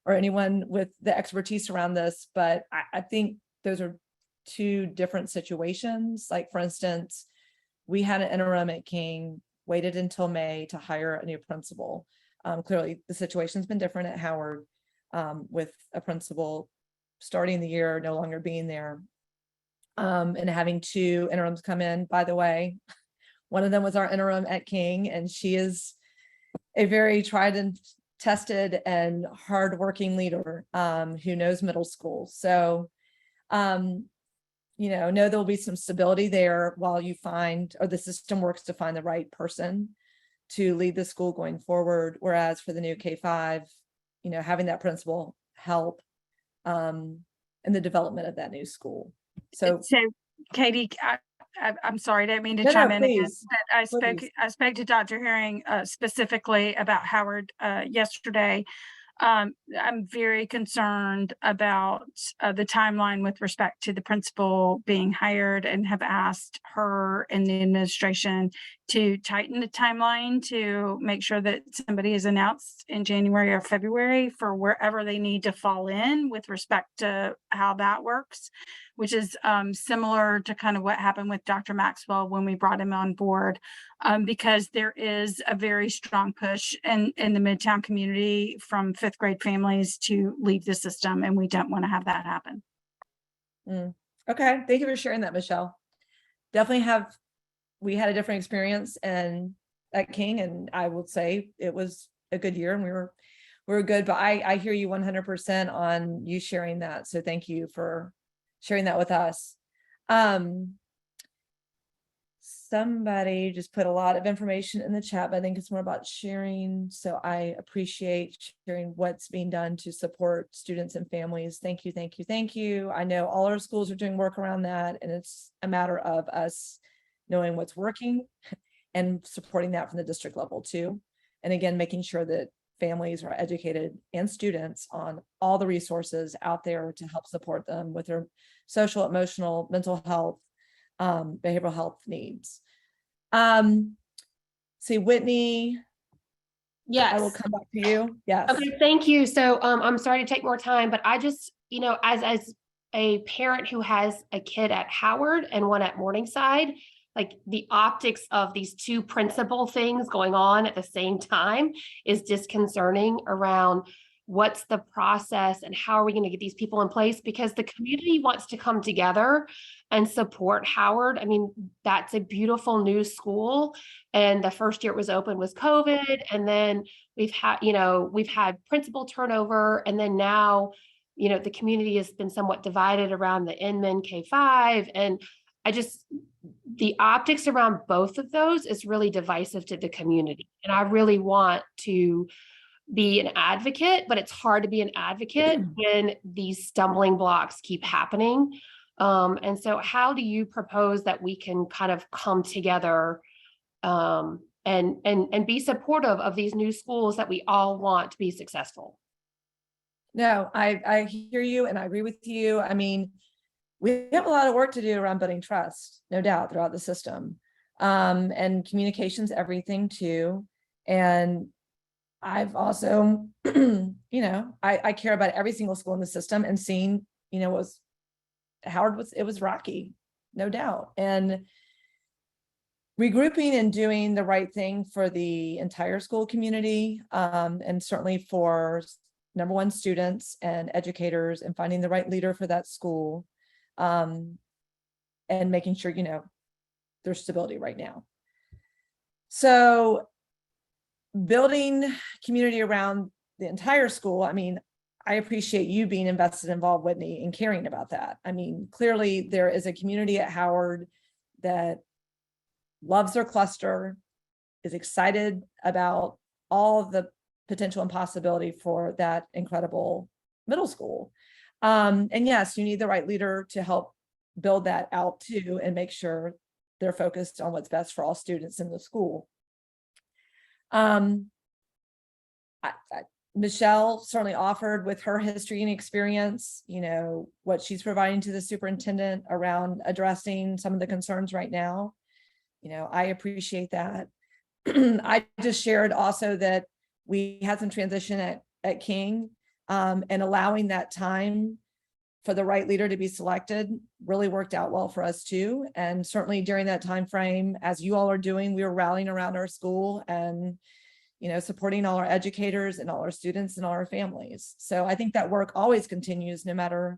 or anyone with the expertise around this, but I think those are two different situations. Like, for instance, we had an interim at King, waited until May to hire a new principal. Clearly, the situation's been different at Howard with a principal starting the year, no longer being there, and having two interims come in. By the way, One of them was our interim at King, and she is a very tried and tested and hardworking leader who knows middle school. So, you know there'll be some stability there while you find, or the system works to find the right person to lead the school going forward. Whereas for the new K-5, having that principal help in the development of that new school. So Katie, I'm sorry, I didn't mean to No, chime no, in again, please, but please. I spoke to Dr. Herring specifically about Howard yesterday. I'm very concerned about the timeline with respect to the principal being hired, and have asked her and the administration to tighten the timeline to make sure that somebody is announced in January or February for wherever they need to fall in with respect to how that works, which is similar to kind of what happened with Dr. Maxwell when we brought him on board, because there is a very strong push in the Midtown community from fifth grade families to leave the system, and we don't want to have that happen. Okay, thank you for sharing that, Michelle. Definitely we had a different experience at King, and I will say it was a good year, and we were good, but I hear you 100% on you sharing that. So thank you for sharing that with us. Somebody just put a lot of information in the chat, but I think it's more about sharing. So I appreciate sharing what's being done to support students and families. Thank you, thank you, thank you. I know all our schools are doing work around that, and it's a matter of us knowing what's working and supporting that from the district level too. And again, making sure that families are educated and students on all the resources out there to help support them with their social, emotional, mental health, behavioral health needs. See, Whitney. Yes. I will come back to you. Yes. Okay, thank you. So I'm sorry to take more time, but I just, as a parent who has a kid at Howard and one at Morningside, like the optics of these two principal things going on at the same time is disconcerting around what's the process and how are we going to get these people in place, because the community wants to come together and support Howard. I mean, that's a beautiful new school. And the first year it was open was COVID. And then we've had principal turnover. And then now, the community has been somewhat divided around the Inman K-5. And the optics around both of those is really divisive to the community. And I really want to be an advocate, but it's hard to be an advocate when these stumbling blocks keep happening. And so how do you propose that we can kind of come together and be supportive of these new schools that we all want to be successful? No, I hear you and I agree with you. I mean, we have a lot of work to do around building trust, no doubt, throughout the system. And communication's everything too. And I've also, I care about every single school in the system, and seeing, it was rocky, no doubt. And regrouping and doing the right thing for the entire school community, and certainly for number one, students and educators, and finding the right leader for that school, and making sure, there's stability right now. So building community around the entire school. I mean, I appreciate you being invested, involved, Whitney, and caring about that. I mean, clearly there is a community at Howard that loves their cluster, is excited about all of the potential and possibility for that incredible middle school. And yes, you need the right leader to help build that out too, and make sure they're focused on what's best for all students in the school. Michelle certainly offered, with her history and experience, what she's providing to the superintendent around addressing some of the concerns right now. I appreciate that. I just shared also that we had some transition at King, and allowing that time for the right leader to be selected really worked out well for us too. And certainly during that time frame, as you all are doing, we were rallying around our school and supporting all our educators and all our students and all our families. So I think that work always continues no matter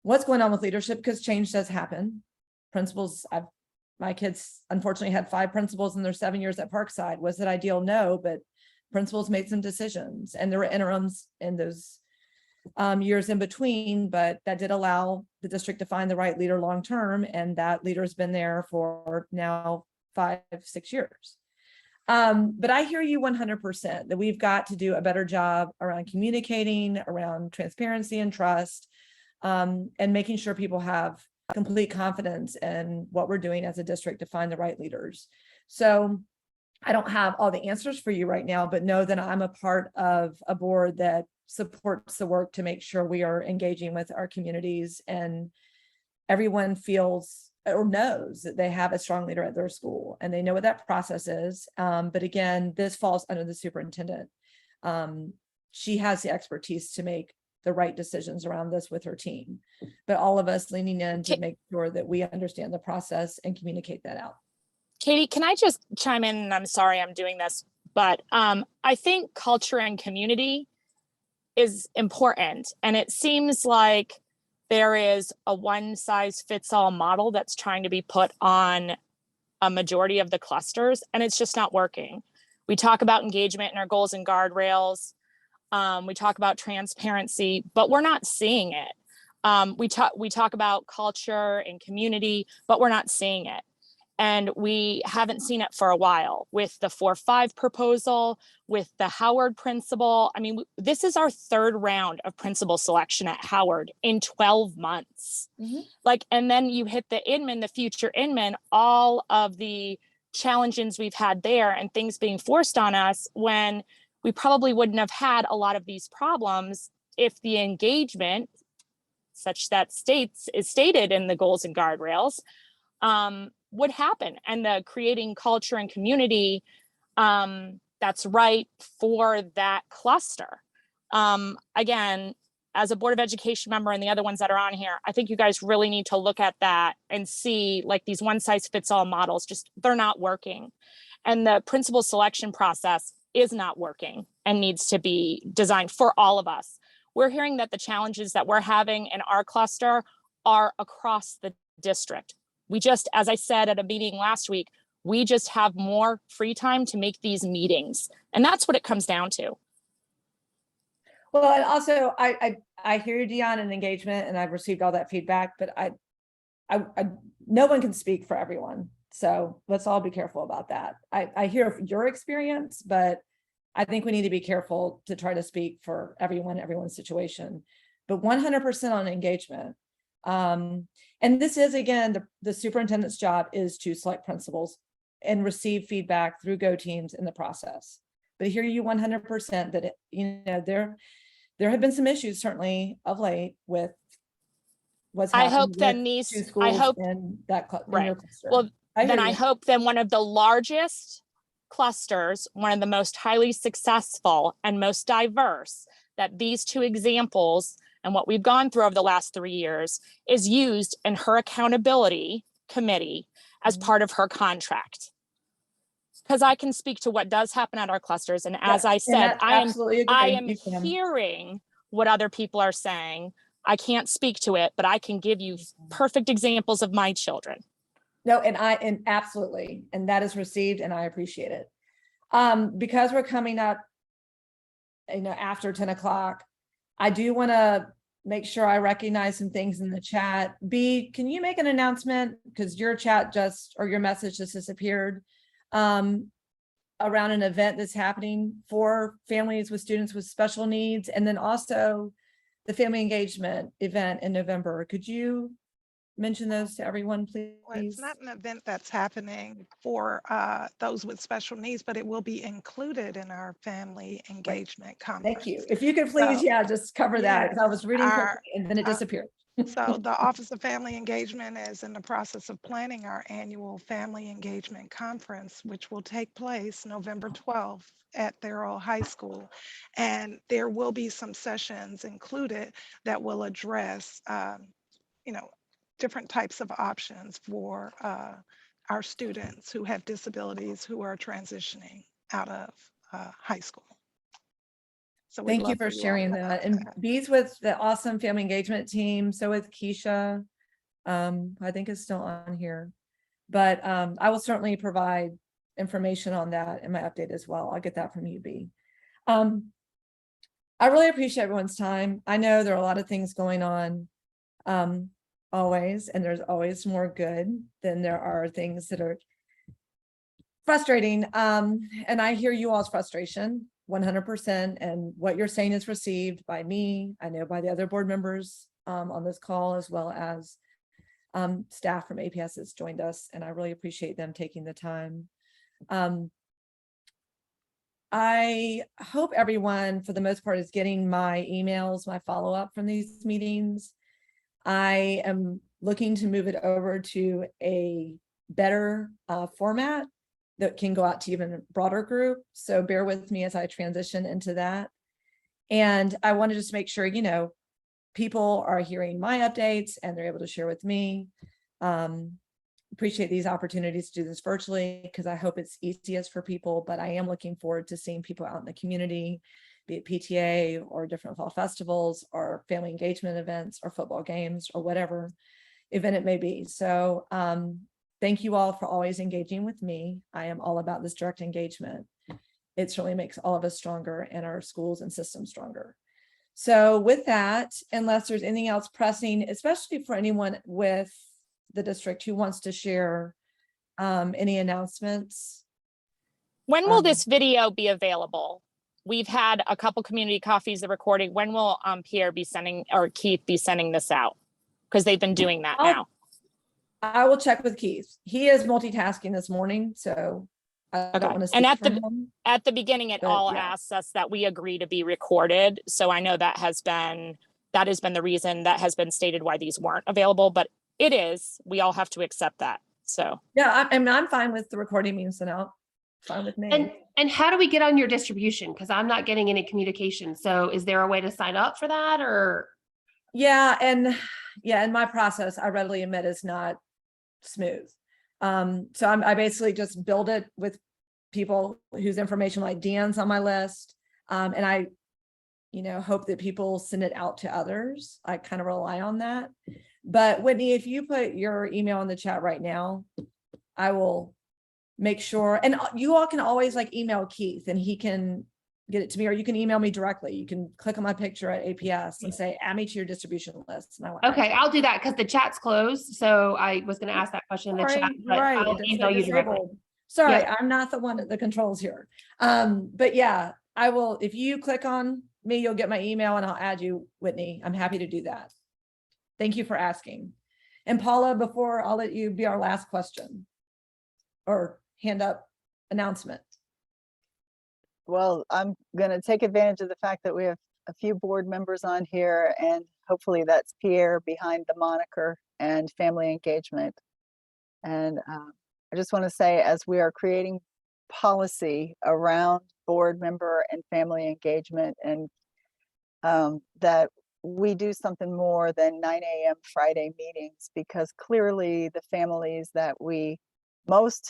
what's going on with leadership, because change does happen. Principals, I've my kids unfortunately had 5 principals in their 7 years at Parkside. Was it ideal? No, but principals made some decisions, and there were interims in those years in between, but that did allow the district to find the right leader long-term, and that leader has been there for now 5-6 years. But I hear you 100% that we've got to do a better job around communicating, around transparency and trust, and making sure people have complete confidence in what we're doing as a district to find the right leaders. So I don't have all the answers for you right now, but know that I'm a part of a board that supports the work to make sure we are engaging with our communities and everyone feels or knows that they have a strong leader at their school and they know what that process is. But again, this falls under the superintendent. She has the expertise to make the right decisions around this with her team, but all of us leaning in to make sure that we understand the process and communicate that out. Katie, can I just chime in? And I'm sorry I'm doing this, but I think culture and community is important. And it seems like there is a one-size-fits-all model that's trying to be put on a majority of the clusters, and it's just not working. We talk about engagement in our goals and guardrails. We talk about transparency, but we're not seeing it. We talk about culture and community, but we're not seeing it. And we haven't seen it for a while with the 4-5 proposal, with the Howard principal. I mean, this is our 3rd round of principal selection at Howard in 12 months. Like, and then you hit the Inman, the future Inman, all of the challenges we've had there and things being forced on us when we probably wouldn't have had a lot of these problems if the engagement, such that is stated in the goals and guardrails, would happen, and the creating culture and community that's right for that cluster. Again, as a Board of Education member and the other ones that are on here, I think you guys really need to look at that and see, like, these one-size-fits-all models, just they're not working. And the principal selection process is not working and needs to be designed for all of us. We're hearing that the challenges that we're having in our cluster are across the district. We just, as I said at a meeting last week, we just have more free time to make these meetings. And that's what it comes down to. Well, and also I hear you, Dion, in engagement, and I've received all that feedback, but I no one can speak for everyone. So let's all be careful about that. I hear your experience, but I think we need to be careful to try to speak for everyone's situation, but 100% on engagement. And this is, again, the superintendent's job is to select principals and receive feedback through Go Teams in the process. But I hear you 100% that, there have been some issues certainly of late with what's happening. I hope then with these, two I schools hope, in that in right. your cluster. Well, then I you. hope then one of the largest clusters, one of the most highly successful and most diverse, that these 2 examples and what we've gone through over the last 3 years is used in her accountability committee as part of her contract. Because I can speak to what does happen at our clusters. And as I said, I am hearing what other people are saying. I can't speak to it, but I can give you perfect examples of my children. No, and absolutely. And that is received, and I appreciate it. Because we're coming up, after 10 o'clock, I do want to make sure I recognize some things in the chat. B, can you make an announcement? Because your chat your message just disappeared, around an event that's happening for families with students with special needs. And then also the family engagement event in November. Could you mention those to everyone, please? Well, it's not an event that's happening for those with special needs, but it will be included in our family engagement conference. Thank you. If you could please, just cover that, because I was reading and then it disappeared. So the Office of Family Engagement is in the process of planning our annual Family Engagement Conference, which will take place November 12th at Thurl High School. And there will be some sessions included that will address, different types of options for our students who have disabilities who are transitioning out of high school. So thank you for sharing that. And B's with the awesome family engagement team. So with Keisha, I think is still on here. But I will certainly provide information on that in my update as well. I'll get that from UB. I really appreciate everyone's time. I know there are a lot of things going on always, and there's always more good than there are things that are frustrating. And I hear you all's frustration 100%, and what you're saying is received by me, I know by the other board members on this call, as well as staff from APS that's joined us, and I really appreciate them taking the time. I hope everyone, for the most part, is getting my emails, my follow-up from these meetings. I am looking to move it over to a better format that can go out to even a broader group. So bear with me as I transition into that. And I want to just make sure, you know, people are hearing my updates and they're able to share with me. Appreciate these opportunities to do this virtually because I hope it's easiest for people, but I am looking forward to seeing people out in the community, be it PTA or different fall festivals or family engagement events or football games or whatever event it may be. So thank you all for always engaging with me. I am all about this direct engagement. It certainly makes all of us stronger and our schools and systems stronger. So with that, unless there's anything else pressing, especially for anyone with the district who wants to share any announcements. When will this video be available? We've had a couple community coffees, the recording. When will Pierre be sending, or Keith be sending this out? Because they've been doing that now. I will check with Keith. He is multitasking this morning, so I don't want to speak And for him. at the beginning, it But all yeah. asks us that we agree to be recorded. So I know that has been the reason that has been stated why these weren't available, but it is. We all have to accept that. So Yeah, I'm fine with the recording being sent out. Fine with me. And how do we get on your distribution? Because I'm not getting any communication. So is there a way to sign up for that, or? Yeah, and in my process, I readily admit is not smooth. So I basically just build it with people whose information, like Deanne's on my list. And I, hope that people send it out to others. I kind of rely on that. But Whitney, if you put your email in the chat right now, I will make sure, and you all can always email Keith and he can get it to me, or you can email me directly. You can click on my picture at APS and say, add me to your distribution list. And Okay, I'll do that because the chat's closed. So I was going to ask that question in the chat, but I'll email you directly. Sorry, Yep. I'm not the one at the controls here. But yeah, I will, if you click on me, you'll get my email and I'll add you, Whitney. I'm happy to do that. Thank you for asking. And Paula, before I'll let you be our last question or hand up announcement. Well, I'm going to take advantage of the fact that we have a few board members on here, and hopefully that's Pierre behind the moniker and family engagement. And I just want to say, as we are creating policy around board member and family engagement, and that we do something more than 9 a.m. Friday meetings, because clearly the families that we most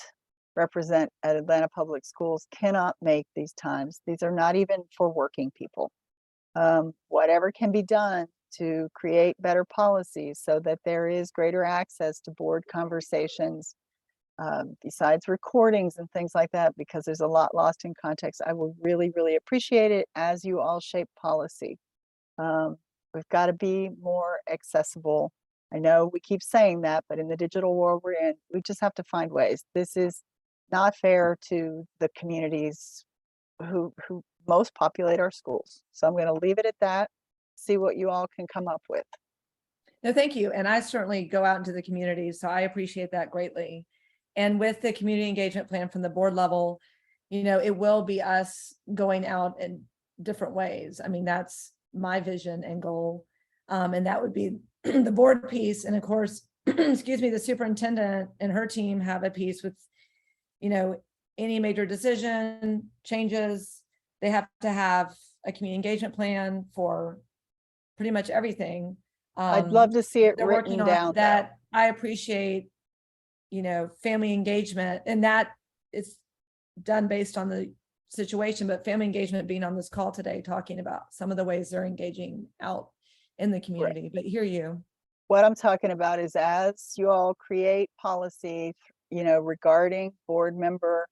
represent at Atlanta Public Schools cannot make these times. These are not even for working people. Whatever can be done to create better policies so that there is greater access to board conversations, besides recordings and things like that, because there's a lot lost in context. I would really, really appreciate it as you all shape policy. We've got to be more accessible. I know we keep saying that, but in the digital world we're in, we just have to find ways. This is not fair to the communities who most populate our schools. So I'm going to leave it at that, see what you all can come up with. No, thank you. And I certainly go out into the community, so I appreciate that greatly. And with the community engagement plan from the board level, it will be us going out in different ways. I mean, that's my vision and goal. And that would be the board piece. And of course, excuse me, the superintendent and her team have a piece with, any major decision changes. They have to have a community engagement plan for pretty much everything. I'd love to see it They're written working on down. that. I appreciate, family engagement, and that is done based on the situation, but family engagement being on this call today, talking about some of the ways they're engaging out in the community. But hear you. What I'm talking about is, as you all create policy regarding board member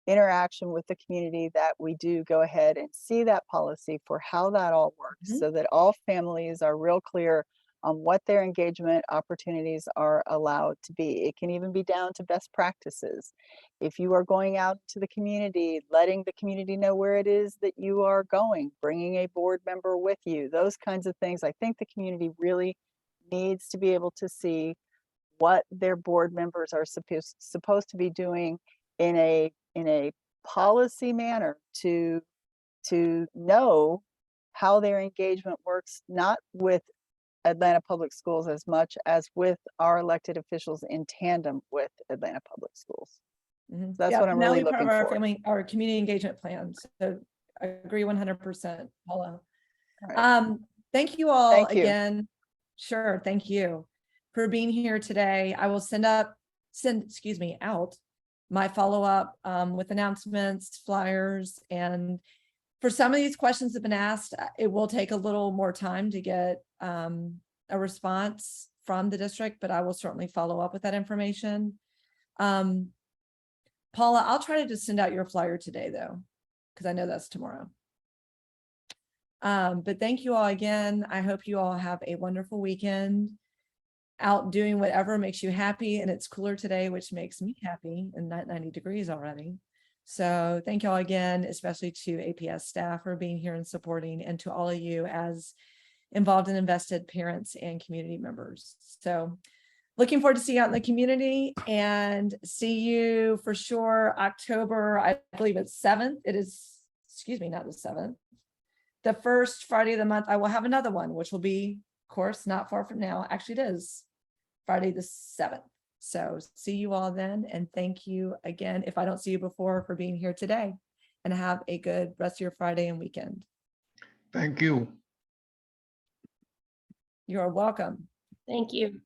interaction with the community, that we do go ahead and see that policy for how that all works, so that all families are real clear on what their engagement opportunities are allowed to be. It can even be down to best practices. If you are going out to the community, letting the community know where it is that you are going, bringing a board member with you, those kinds of things. I think the community really needs to be able to see what their board members are supposed to be doing in a policy manner to know how their engagement works, not with Atlanta Public Schools as much as with our elected officials in tandem with Atlanta Public Schools. Mhm. That's Yeah, what I'm and that'll really be part of looking for. our community engagement plan. So I agree 100%, Paula. All right. Thank you all Thank you. again. Sure, thank you for being here today. I will send out my follow-up with announcements, flyers, and for some of these questions that have been asked, it will take a little more time to get a response from the district, but I will certainly follow up with that information. Paula, I'll try to just send out your flyer today though, because I know that's tomorrow. But thank you all again. I hope you all have a wonderful weekend out doing whatever makes you happy. And it's cooler today, which makes me happy, and not 90 degrees already. So thank you all again, especially to APS staff for being here and supporting, and to all of you as involved and invested parents and community members. So looking forward to seeing you out in the community, and see you for sure October, I believe it's 7th. It is, excuse me, not the 7th. The first Friday of the month, I will have another one, which will be, of course, not far from now. Actually, it is Friday the 7th. So see you all then. And thank you again, if I don't see you before, for being here today, and have a good rest of your Friday and weekend. Thank you. You're welcome. Thank you.